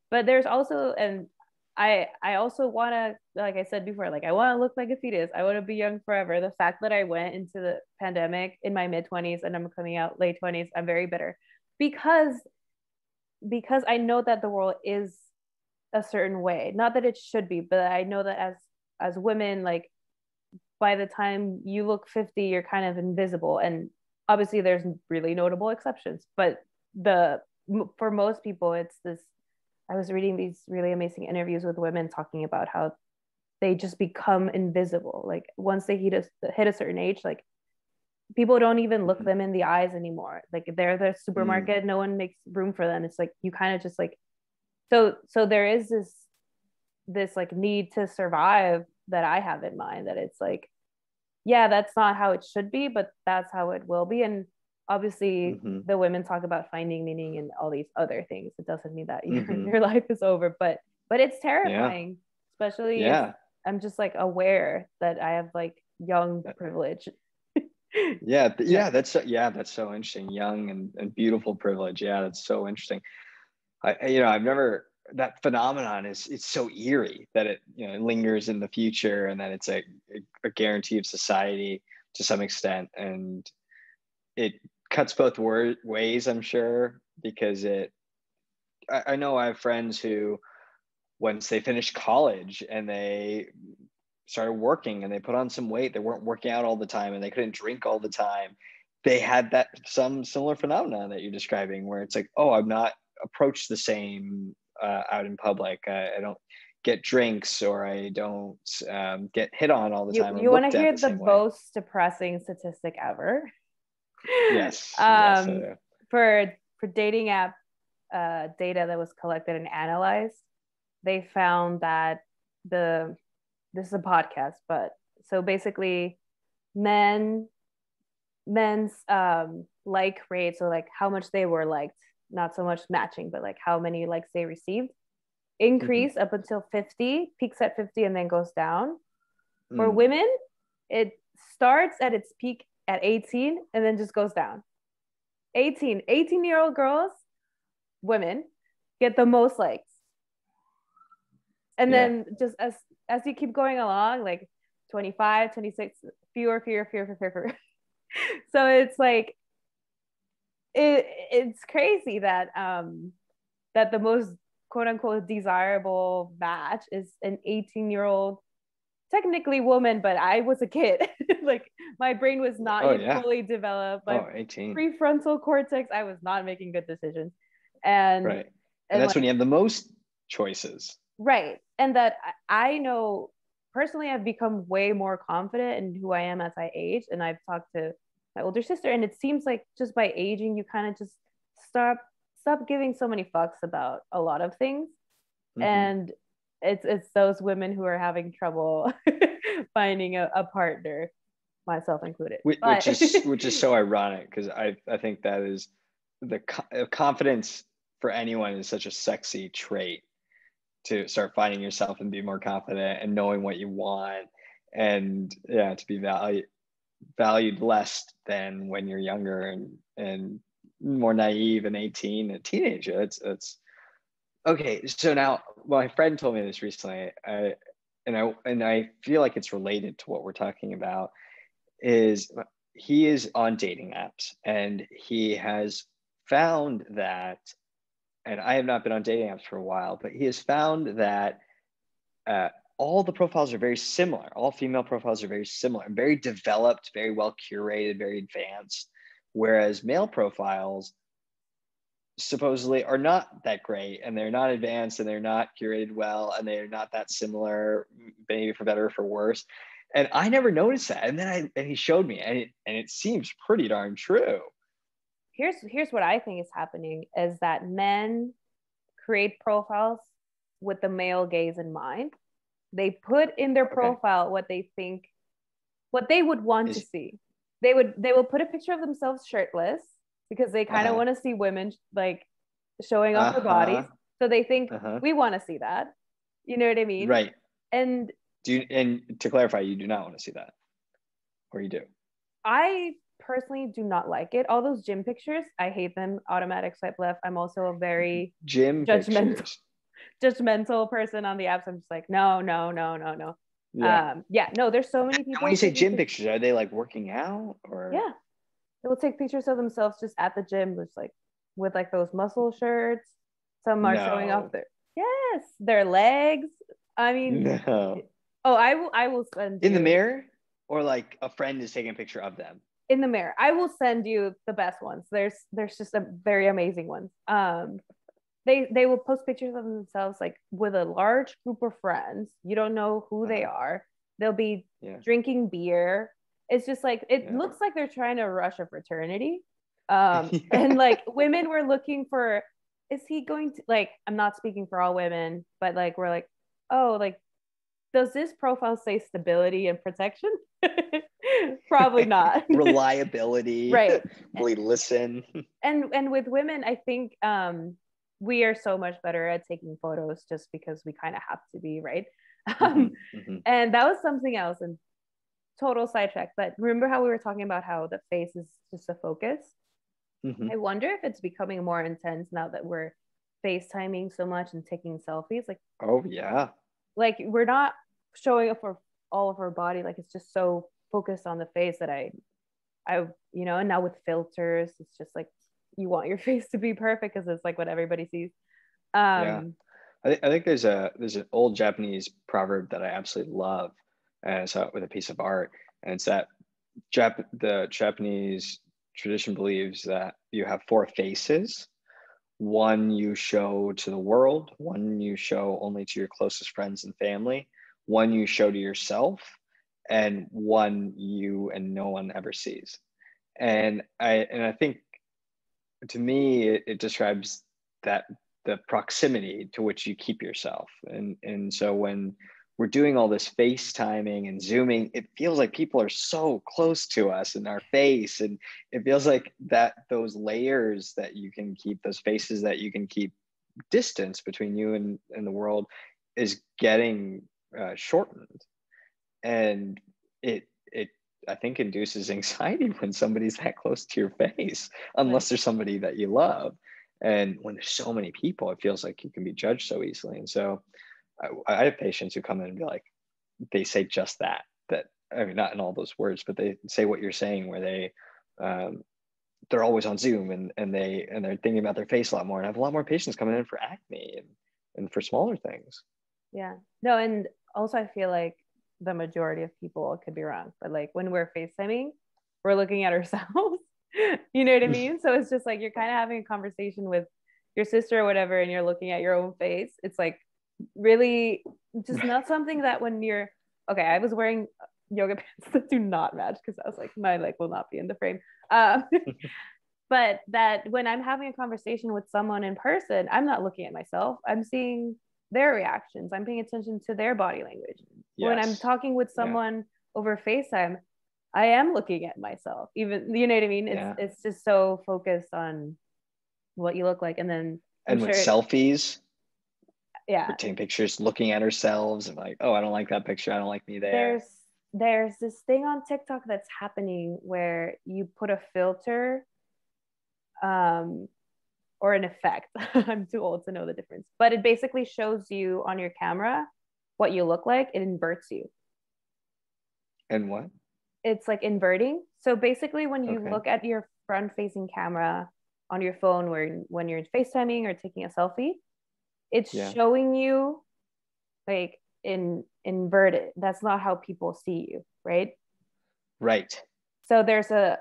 But there's also, and I also want to, like I said before, like I want to look like a fetus. I want to be young forever. The fact that I went into the pandemic in my mid-20s and I'm coming out late 20s, I'm very bitter because I know that the world is a certain way. Not that it should be, but I know that as women, like by the time you look 50, you're kind of invisible. And obviously there's really notable exceptions, but for most people, it's this. I was reading these really amazing interviews with women talking about how they just become invisible. Like once they hit a certain age, like people don't even look them in the eyes anymore. Like they're the supermarket, no one makes room for them. It's like you kind of just like, so there is this like need to survive that I have in mind, that it's like, yeah, that's not how it should be, but that's how it will be. And obviously the women talk about finding meaning and all these other things. It doesn't mean that your life is over, but it's terrifying, especially if I'm just like aware that I have like young privilege. That's so interesting. Young and beautiful privilege. Yeah, that's so interesting. I've never, that phenomenon it's so eerie that it lingers in the future, and that it's a guarantee of society to some extent, and it cuts both ways, I'm sure, because I know I have friends who, once they finished college and they started working and they put on some weight, they weren't working out all the time and they couldn't drink all the time, they had some similar phenomenon that you're describing, where it's like, oh, I'm not approached the same out in public. I don't get drinks, or I don't get hit on all the time. You want to hear the most depressing statistic ever? Yes. For dating app data that was collected and analyzed, they found that this is a podcast, but so basically men's like rate, so like how much they were liked, not so much matching, but like how many likes they received, increase up until 50, peaks at 50 and then goes down. For women, it starts at its peak at 18 and then just goes down. 18-year-old girls, women, get the most likes. And then just as you keep going along, like 25, 26, fewer. So it's like, it's crazy that that the most quote unquote desirable match is an 18-year-old, technically woman, but I was a kid. Like my brain was not yet fully developed. My 18. prefrontal cortex, I was not making good decisions. And that's like, when you have the most choices. Right. And that I know personally, I've become way more confident in who I am as I age. And I've talked to my older sister, and it seems like just by aging, you kind of just stop giving so many fucks about a lot of things. Mm-hmm. And it's those women who are having trouble finding a partner, myself included. But Which is so ironic, because I think that is the confidence for anyone is such a sexy trait, to start finding yourself and be more confident and knowing what you want, and yeah, to be valued less than when you're younger and more naive and 18, a teenager. It's okay. So now my friend told me this recently, and I feel like it's related to what we're talking about. Is he is on dating apps, and he has found that, and I have not been on dating apps for a while, but he has found that uh, all the profiles are very similar. All female profiles are very similar, very developed, very well curated, very advanced. Whereas male profiles supposedly are not that great, and they're not advanced, and they're not curated well, and they're not that similar, maybe for better or for worse. And I never noticed that. And then he showed me, and it seems pretty darn true. here's what I think is happening is that men create profiles with the male gaze in mind. They put in their Okay. profile what they think, what they would want to Is see. They will put a picture of themselves shirtless because they kind of uh-huh. want to see women like showing off their bodies. Uh-huh. So they think Uh-huh. we want to see that. You know what I mean? Right. And And to clarify, you do not want to see that, or you do? I personally do not like it. All those gym pictures, I hate them. Automatic swipe left. I'm also a very Gym judgmental pictures. judgmental person on the apps. I'm just like, no, no, no, no, no. Yeah. Yeah, no, there's so many And when people you say taking gym pictures. pictures, are they like working out or? Yeah, they will take pictures of themselves just at the gym, just like with like those muscle shirts. Some are showing off No. their, yes, their legs. I mean, No. oh, I will send In the you mirror, or like a friend is taking a picture of them? in the mirror. I will send you the best ones. There's just a very amazing ones. They will post pictures of themselves like with a large group of friends. You don't know who they Uh-huh. are. They'll be Yeah. drinking beer. It's just like it Yeah. looks like they're trying to rush a fraternity. And Yeah. like women were looking for, is he going to, like, I'm not speaking for all women, but like we're like, oh, like, does this profile say stability and protection? Probably not. Reliability. Right. Really listen. And with women, I think we are so much better at taking photos just because we kind of have to be, right? Mm-hmm. um, Mm-hmm. and that was something else, and total sidetrack, but remember how we were talking about how the face is just a focus? Mm-hmm. I wonder if it's becoming more intense now that we're FaceTiming so much and taking selfies, Oh yeah. like we're not showing up for all of our body, like it's just so focused on the face that I, and now with filters, it's just like you want your face to be perfect because it's like what everybody sees. Yeah. Um, I think there's an old Japanese proverb that I absolutely love, and I saw it with a piece of art, and it's that the Japanese tradition believes that you have four faces. One you show to the world, one you show only to your closest friends and family, one you show to yourself, and one you and no one ever sees. And I think, to me, it describes that the proximity to which you keep yourself. And so when we're doing all this FaceTiming and Zooming, it feels like people are so close to us in our face. And it feels like that those layers that you can keep, those faces that you can keep distance between you and the world is getting shortened. And it I think induces anxiety when somebody's that close to your face, right. unless there's somebody that you love. And when there's so many people, it feels like you can be judged so easily. And so I have patients who come in and be like, they say just that, I mean, not in all those words, but they say what you're saying, where um, they're always on Zoom, and they're thinking about their face a lot more. And I have a lot more patients coming in for acne and for smaller things. Yeah. No, and also I feel like the majority of people, could be wrong, but like when we're FaceTiming, we're looking at ourselves. You know what I mean? So it's just like you're kind of having a conversation with your sister or whatever, and you're looking at your own face. It's like really just not something that when you're okay, I was wearing yoga pants that do not match because I was like, my leg will not be in the frame. Um, but that when I'm having a conversation with someone in person, I'm not looking at myself. I'm seeing their reactions. I'm paying attention to their body language. When I'm Yes. talking with Yeah. someone over FaceTime, I am looking at myself. Even, you know what I mean? Yeah. It's just so focused on what you look like. And then I'm And with sure, selfies, yeah, we're taking pictures, looking at ourselves, and like, oh, I don't like that picture. I don't like me there. there's there's this thing on TikTok that's happening where you put a filter um or an effect. I'm too old to know the difference, but it basically shows you on your camera what you look like. It inverts you. And what? It's like inverting. So basically, when you Okay. look at your front facing camera on your phone, where when you're FaceTiming or taking a selfie, it's Yeah. showing you like in inverted. That's not how people see you, right? Right. So there's a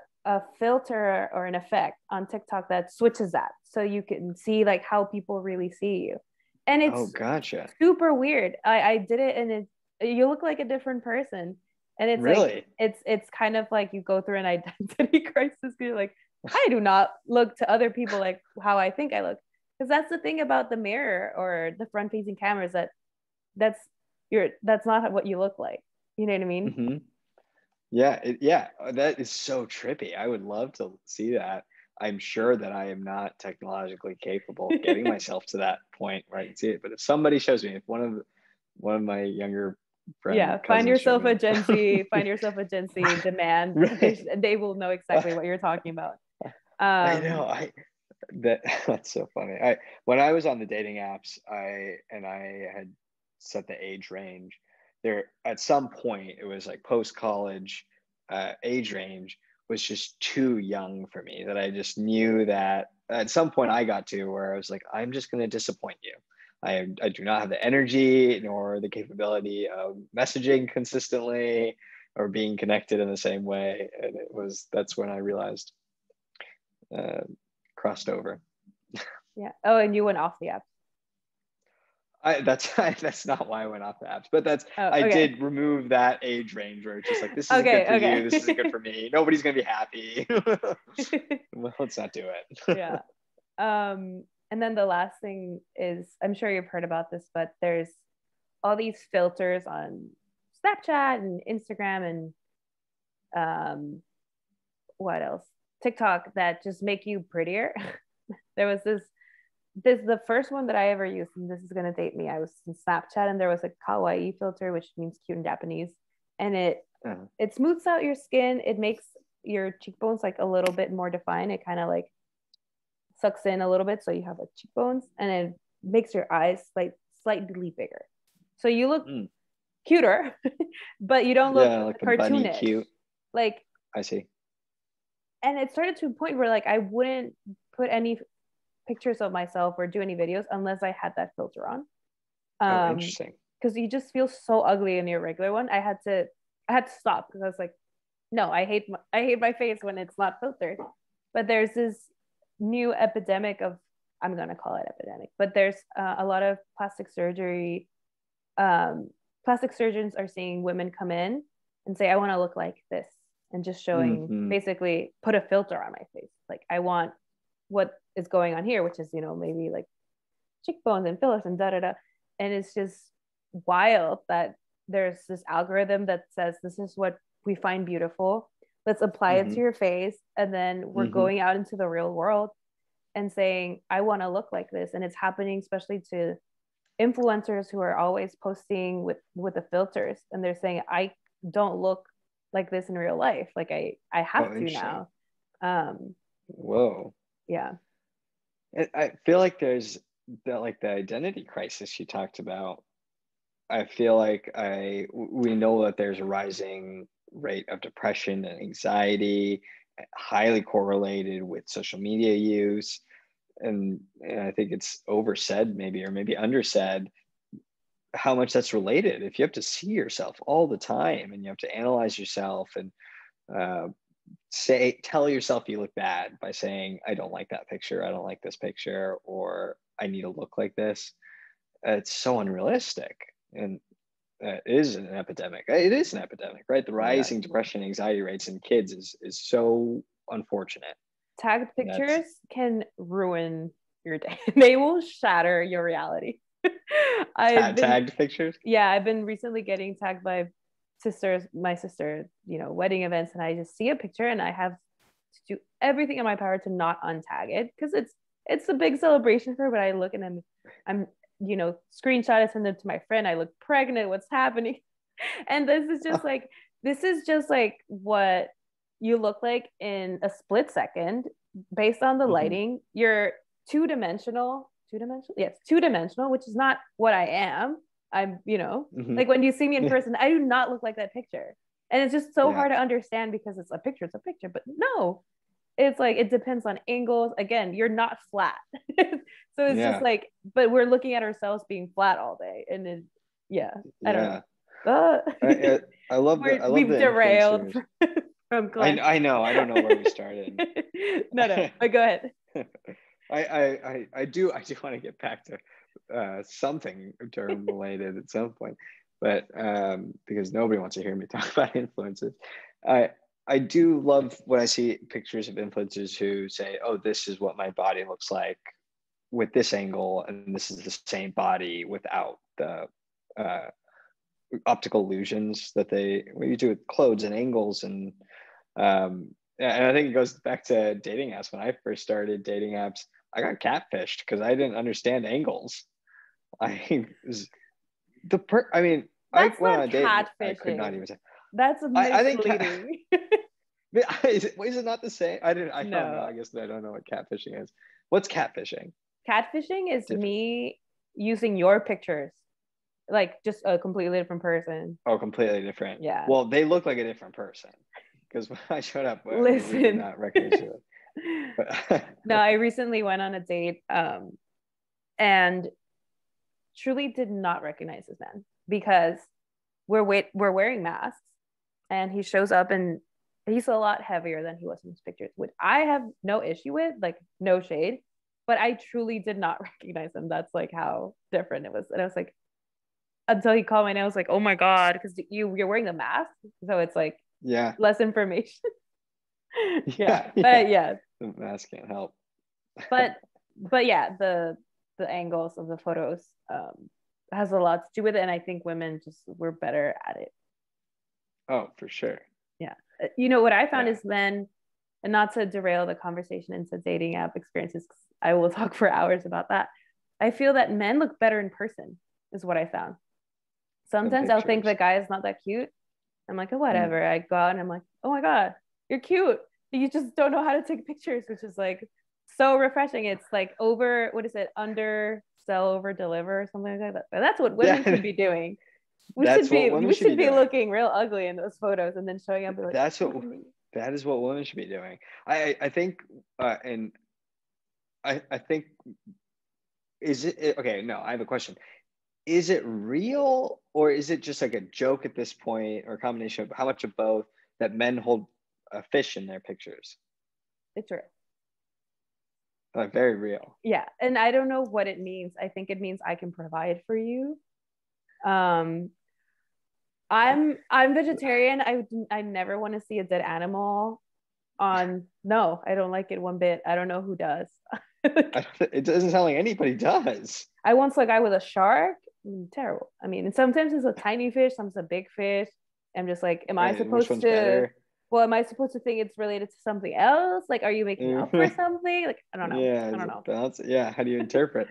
filter or an effect on TikTok that switches that so you can see like how people really see you. And Oh, it's gotcha. super weird. I did it and you look like a different person. And it's like Really? it's kind of like you go through an identity crisis because you're like, I do not look to other people like how I think I look. Because that's the thing about the mirror or the front facing cameras that's that's not what you look like. You know what I mean? Mm-hmm. Yeah. Yeah. That is so trippy. I would love to see that. I'm sure that I am not technologically capable of getting myself to that point where I can see it. But if somebody shows me, if one of my younger friend Yeah, find cousins showed yourself a me, Gen Z, find yourself a Gen Z demand. right? They will know exactly what you're talking about. I know. That's so funny. I When I was on the dating apps, I had set the age range. There at some point it was like post college age range was just too young for me, that I just knew that at some point I got to where I was like, I'm just going to disappoint you. I do not have the energy nor the capability of messaging consistently or being connected in the same way. And that's when I realized, uh, crossed over. Yeah. Oh, and you went off the app. That's not why I went off the apps, but Oh, I okay. did remove that age range where it's just like, this isn't good for you, this isn't good Okay. for me, nobody's gonna be happy. Well, let's not do it. Yeah. And then the last thing is, I'm sure you've heard about this, but there's all these filters on Snapchat and Instagram and um what else? TikTok that just make you prettier. There was this the first one that I ever used, and this is gonna date me. I was in Snapchat and there was a kawaii filter, which means cute in Japanese, and Uh, it smooths out your skin. It makes your cheekbones like a little bit more defined. It kind of like sucks in a little bit, so you have like cheekbones, and it makes your eyes like slightly bigger, so you look mm, cuter, but you don't look yeah, like a bunny cartoonish. cute. Like, I see. and it started to a point where like I wouldn't put any pictures of myself or do any videos unless I had that filter on. Oh, Um, interesting. because you just feel so ugly in your regular one. I had to stop because I was like, no, I hate my face when it's not filtered. But there's this new epidemic of, I'm gonna call it epidemic, but there's a lot of plastic surgery. Plastic surgeons are seeing women come in and say, I want to look like this, and just showing Mm-hmm. basically put a filter on my face. Like, I want what is going on here, which is, maybe like cheekbones and fillers and da da da. And it's just wild that there's this algorithm that says this is what we find beautiful. Let's apply it Mm-hmm. to your face. And then we're Mm-hmm. going out into the real world and saying, I want to look like this. And it's happening especially to influencers who are always posting with the filters. And they're saying, I don't look like this in real life. Like I Oh, have to interesting. now. Um, Whoa. yeah. I feel like there's that, like the identity crisis you talked about. I feel like we know that there's a rising rate of depression and anxiety, highly correlated with social media use. And I think it's oversaid, maybe, or maybe undersaid, how much that's related. If you have to see yourself all the time and you have to analyze yourself and uh, tell yourself you look bad by saying, I don't like that picture, I don't like this picture, or I need to look like this, it's so unrealistic. And is an epidemic. It is an epidemic, right? The rising depression, anxiety rates in kids is so unfortunate. Tagged pictures can ruin your day. They will shatter your reality. Tagged pictures? Yeah, I've been recently getting tagged by my sister, wedding events, and I just see a picture and I have to do everything in my power to not untag it because it's a big celebration for her. But I look and I'm screenshot it, send it to my friend. I look pregnant. What's happening? And this is just like what you look like in a split second based on the lighting. You're two-dimensional, yes, two-dimensional, which is not what I am. I'm, like when you see me in person, I do not look like that picture. And it's just so hard to understand because it's a picture, but no, it's like it depends on angles. Again, you're not flat. So it's just like, but we're looking at ourselves being flat all day. And then I don't know. I love we've the derailed from Glenn. I know. I don't know where we started. No, but go ahead. I do want to get back to something term related at some point, but because nobody wants to hear me talk about influencers. I do love when I see pictures of influencers who say, "Oh, this is what my body looks like with this angle, and this is the same body without the optical illusions that you do with clothes and angles." And I think it goes back to dating apps. When I first started dating apps, I got catfished because I didn't understand angles. I went on a date. I could not even say. That's misleading. Is it not the same? I don't know. I guess I don't know what catfishing is. What's catfishing? Catfishing is me using your pictures, like just a completely different person. Oh, completely different. Yeah. Well, they look like a different person because when I showed up, listen, we did not recognize you. No, I recently went on a date, and truly did not recognize this man because we're wearing masks, and he shows up and he's a lot heavier than he was in his pictures, which I have no issue with, like no shade, but I truly did not recognize him. That's like how different it was. And I was like, until he called my name, I was like, oh my God, because you're wearing the mask. So it's like less information. But the mask can't help. but yeah, the angles of the photos has a lot to do with it. And I think women we're better at it. Oh, for sure. Yeah. What I found is men, and not to derail the conversation into dating app experiences, I will talk for hours about that. I feel that men look better in person is what I found. Sometimes I'll think the guy is not that cute. I'm like, oh, whatever. I go out and I'm like, oh my God, you're cute. You just don't know how to take pictures, which is like so refreshing. It's like under sell, over deliver, or something like that. But that's what women should be doing. We should be looking real ugly in those photos and then showing up like, that is what women should be doing. I think and I think is it okay, no, I have a question. Is it real or is it just like a joke at this point, or a combination of how much of both, that men hold a fish in their pictures? It's real. Like very real. Yeah. And I don't know what it means. I think it means I can provide for you. I'm vegetarian. I never want to see a dead animal on. No, I don't like it one bit. I don't know who does. It doesn't sound like anybody does. I once saw a guy with a shark. Terrible. I mean, and sometimes it's a tiny fish, sometimes a big fish. I'm just like, am I supposed to think it's related to something else? Like, are you making up for something? Like, I don't know. Yeah, I don't know. How do you interpret?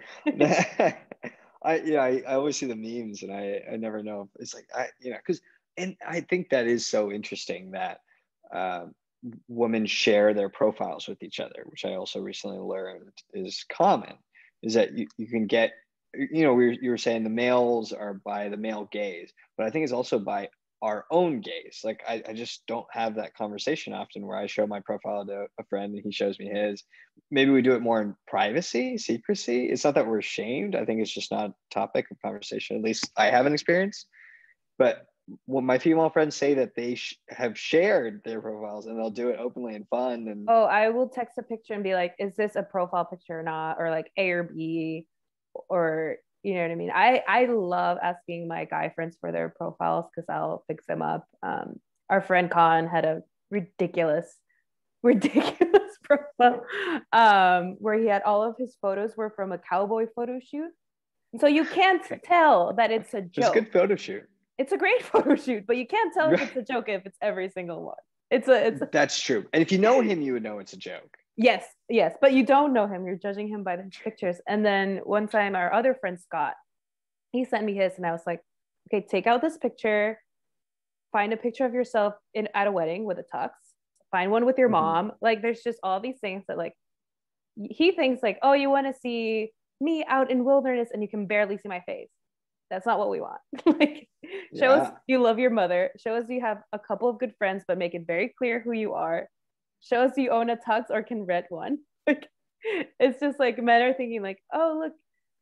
I always see the memes and I never know. It's like, because, and I think that is so interesting that women share their profiles with each other, which I also recently learned is common, is that you can get, you were saying the males are by the male gaze, but I think it's also by our own gaze. Like I just don't have that conversation often where I show my profile to a friend and he shows me his. Maybe we do it more in privacy, secrecy. It's not that we're ashamed. I think it's just not a topic of conversation. At least I haven't experienced. But when my female friends say that they have shared their profiles and they'll do it openly and fun. And I will text a picture and be like, is this a profile picture or not? Or like A or B, or You know what I mean? I love asking my guy friends for their profiles because I'll fix them up. Our friend Khan had a ridiculous profile where he had all of his photos were from a cowboy photo shoot. So you can't tell that it's a joke. It's a good photo shoot. It's a great photo shoot, but you can't tell if it's a joke if it's every single one. That's true. And if you know him, you would know it's a joke. Yes, but you don't know him. You're judging him by his pictures. And then one time, our other friend Scott, he sent me his, and I was like, okay, take out this picture, find a picture of yourself at a wedding with a tux, find one with your mom. Like, there's just all these things that, like, he thinks like, oh, you want to see me out in wilderness and you can barely see my face. That's not what we want. Like, show us you love your mother. Show us you have a couple of good friends, but make it very clear who you are. Show us you own a tux or can rent one. Like, it's just like men are thinking like, oh, look,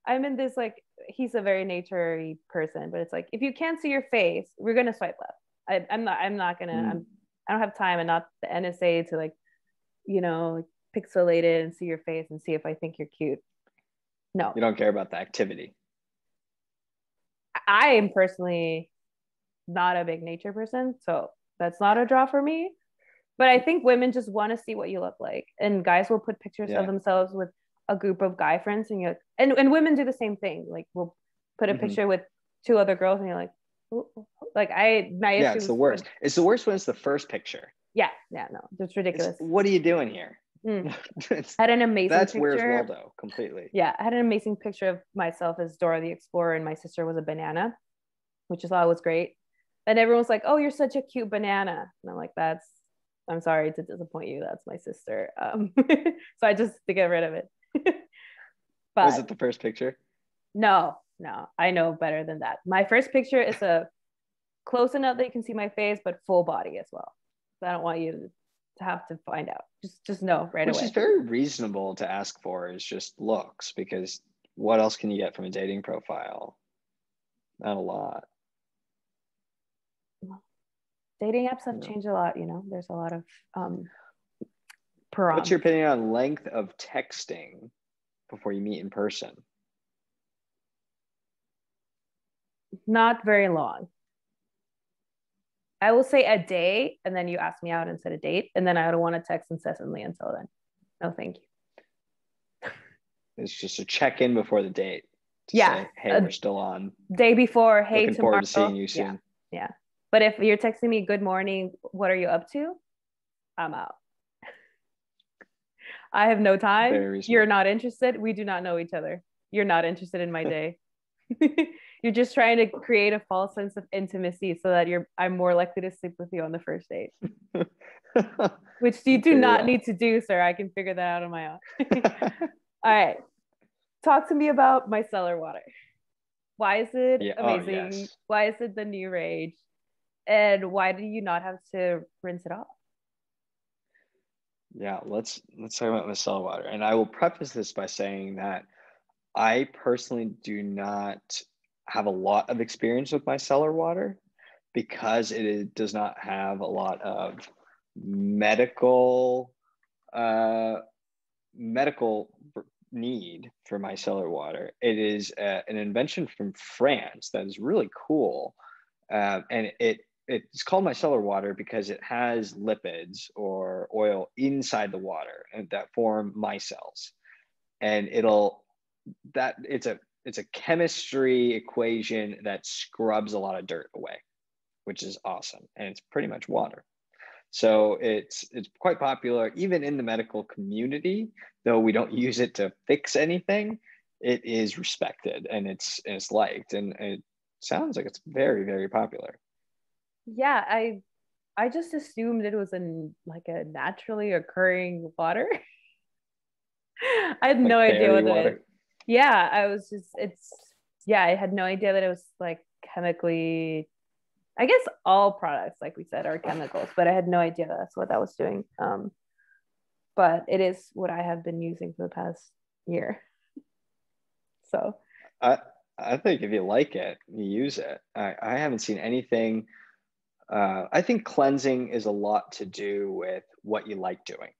I'm in this, like, he's a very nature-y person, but it's like, if you can't see your face, we're gonna swipe left. I'm not gonna. I don't have time, and not the NSA to, like, you know, pixelate it and see your face and see if I think you're cute. No, you don't care about the activity. I am personally not a big nature person, so that's not a draw for me. But I think women just want to see what you look like, and guys will put pictures of themselves with a group of guy friends, and you're like, and women do the same thing. Like, we'll put a picture with two other girls, and you're like, ooh. Like, it's the worst. It's the worst when it's the first picture. No, it's ridiculous. What are you doing here? I had an amazing that's picture. Where's Waldo completely. Yeah, I had an amazing picture of myself as Dora the Explorer, and my sister was a banana, which I thought was great. And everyone's like, oh, you're such a cute banana. And I'm like, I'm sorry to disappoint you. That's my sister. So I just to get rid of it. But was it the first picture? No, I know better than that. My first picture is a close enough that you can see my face, but full body as well. So I don't want you to have to find out. Just know right away. Which is very reasonable to ask for, is just looks, because what else can you get from a dating profile? Not a lot. Dating apps have changed a lot, you know. There's a lot of What's your opinion on length of texting before you meet in person? Not very long. I will say a day, and then you ask me out and set a date, and then I don't want to text incessantly until then. No, thank you. It's just a check-in before the date. Say, hey, we're still on. Day before, hey, looking tomorrow. Forward to seeing you soon. Yeah. But if you're texting me, good morning, what are you up to? I'm out. I have no time. You're not interested. We do not know each other. You're not interested in my day. You're just trying to create a false sense of intimacy so that I'm more likely to sleep with you on the first date. Which you do not need to do, sir. I can figure that out on my own. All right. Talk to me about micellar water. Why is it amazing? Yes. Why is it the new rage? And why do you not have to rinse it off? Yeah, let's talk about micellar water. And I will preface this by saying that I personally do not have a lot of experience with micellar water, because it does not have a lot of medical need for micellar water. It is an invention from France that is really cool, and it's called micellar water because it has lipids or oil inside the water and that form micelles, and it's a chemistry equation that scrubs a lot of dirt away, which is awesome, and it's pretty much water. So it's quite popular even in the medical community, though we don't use it to fix anything. It is respected and it's liked, and it sounds like it's very, very popular. Yeah, I just assumed it was a naturally occurring water. I had no idea what it is. Yeah, I had no idea that it was like chemically, I guess all products, like we said, are chemicals, but I had no idea that's what that was doing. But it is what I have been using for the past year. So I think if you like it, you use it. I haven't seen anything. I think cleansing is a lot to do with what you like doing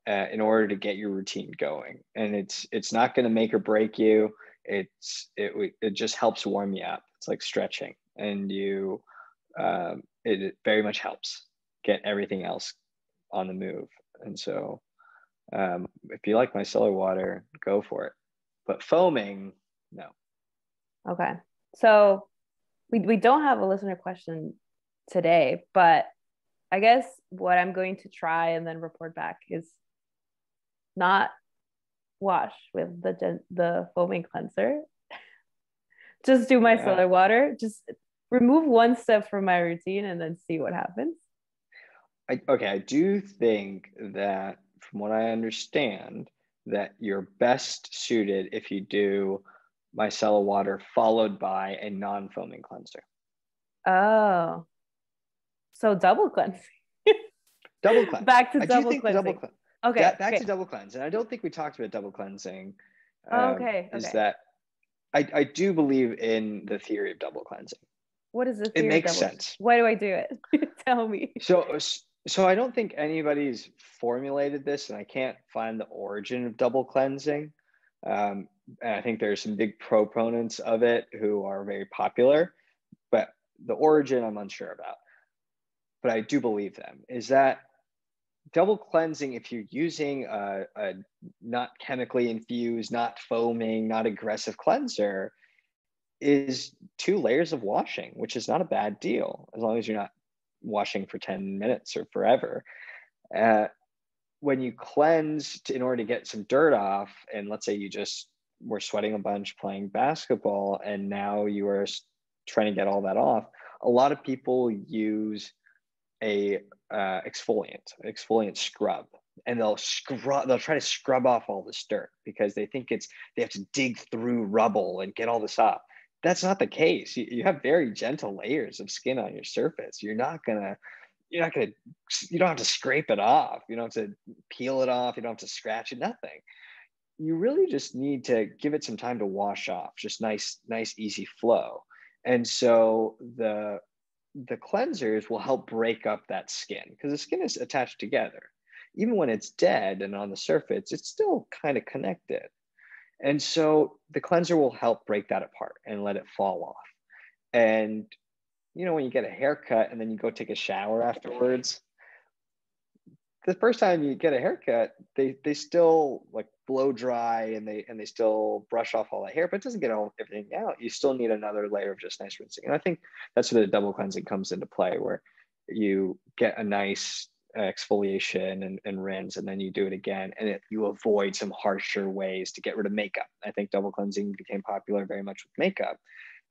in order to get your routine going. And it's not going to make or break you. it just helps warm you up. It's like stretching, and it very much helps get everything else on the move. And so if you like micellar water, go for it. But foaming, no. Okay. So we don't have a listener question today, but I guess what I'm going to try and then report back is not wash with the foaming cleanser. Just do micellar water. Just remove one step from my routine and then see what happens. I do think that, from what I understand, that you're best suited if you do micellar water followed by a non-foaming cleanser. Oh, so double cleansing. Double cleanse. Back to double cleansing. Okay. Back to double cleanse. And I don't think we talked about double cleansing. Is Okay. that I do believe in the theory of double cleansing. What is the theory? It makes sense. Why do I do it? Tell me. So I don't think anybody's formulated this, and I can't find the origin of double cleansing. And I think there's some big proponents of it who are very popular, but the origin I'm unsure about. But I do believe them, is that double cleansing, if you're using a not chemically infused, not foaming, not aggressive cleanser, is 2 layers of washing, which is not a bad deal, as long as you're not washing for 10 minutes or forever. When you cleanse in order to get some dirt off, and let's say you just were sweating a bunch playing basketball, and now you are trying to get all that off, a lot of people use a exfoliant scrub, and they'll try to scrub off all this dirt because they think they have to dig through rubble and get all this off. That's not the case. You have very gentle layers of skin on your surface. You don't have to scrape it off. You don't have to peel it off. You don't have to scratch it, nothing. You really just need to give it some time to wash off, just nice, easy flow. And so the cleansers will help break up that skin, because the skin is attached together. Even when it's dead and on the surface, it's still kind of connected. And so the cleanser will help break that apart and let it fall off. And, when you get a haircut and then you go take a shower afterwards, the first time you get a haircut, they still like blow dry and they still brush off all that hair, but it doesn't get everything out. You still need another layer of just nice rinsing. And I think that's where the double cleansing comes into play, where you get a nice exfoliation and rinse, and then you do it again, and you avoid some harsher ways to get rid of makeup. I think double cleansing became popular very much with makeup,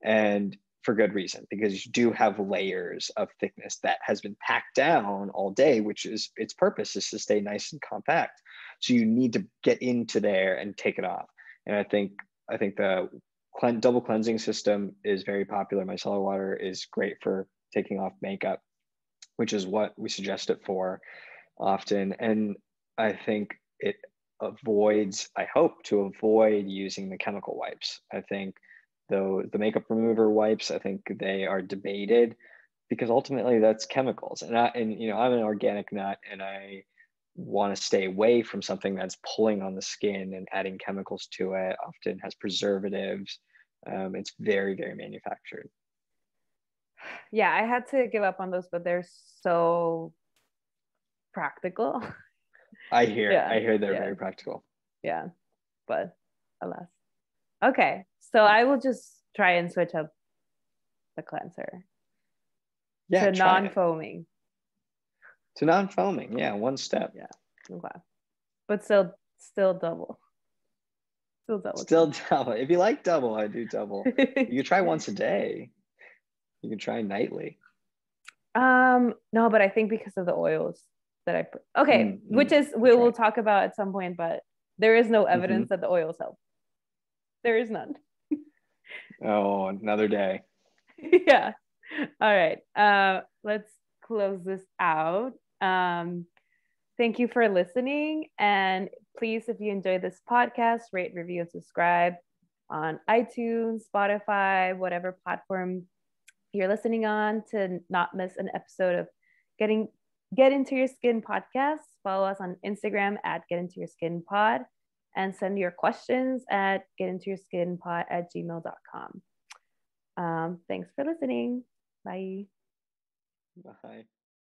and for good reason, because you do have layers of thickness that has been packed down all day, which is its purpose, is to stay nice and compact. So you need to get into there and take it off. And I think the double cleansing system is very popular. Micellar water is great for taking off makeup, which is what we suggest it for often. And I think I hope to avoid using the chemical wipes. I think the makeup remover wipes, I think they are debated, because ultimately that's chemicals. And I'm an organic nut, and I want to stay away from something that's pulling on the skin and adding chemicals to it. Often has preservatives. It's very, very manufactured. Yeah, I had to give up on those, but they're so practical. I hear they're very practical. Yeah, but alas. Okay, so I will just try and switch up the cleanser to non-foaming. To non-foaming, yeah, one step. Yeah, okay, but still double. Still double. If you like double, I do double. You can try once a day. You can try nightly. No, but I think because of the oils that I put. Okay, which is we'll talk about at some point, but there is no evidence that the oils help. There is none. Oh, another day. Yeah. All right. Let's close this out. Thank you for listening. And please, if you enjoyed this podcast, rate, review, and subscribe on iTunes, Spotify, whatever platform you're listening on, to not miss an episode of Get Into Your Skin podcast. Follow us on Instagram at Get Into Your Skin Pod. and send your questions at getintoyourskinpod@gmail.com. Thanks for listening. Bye. Bye.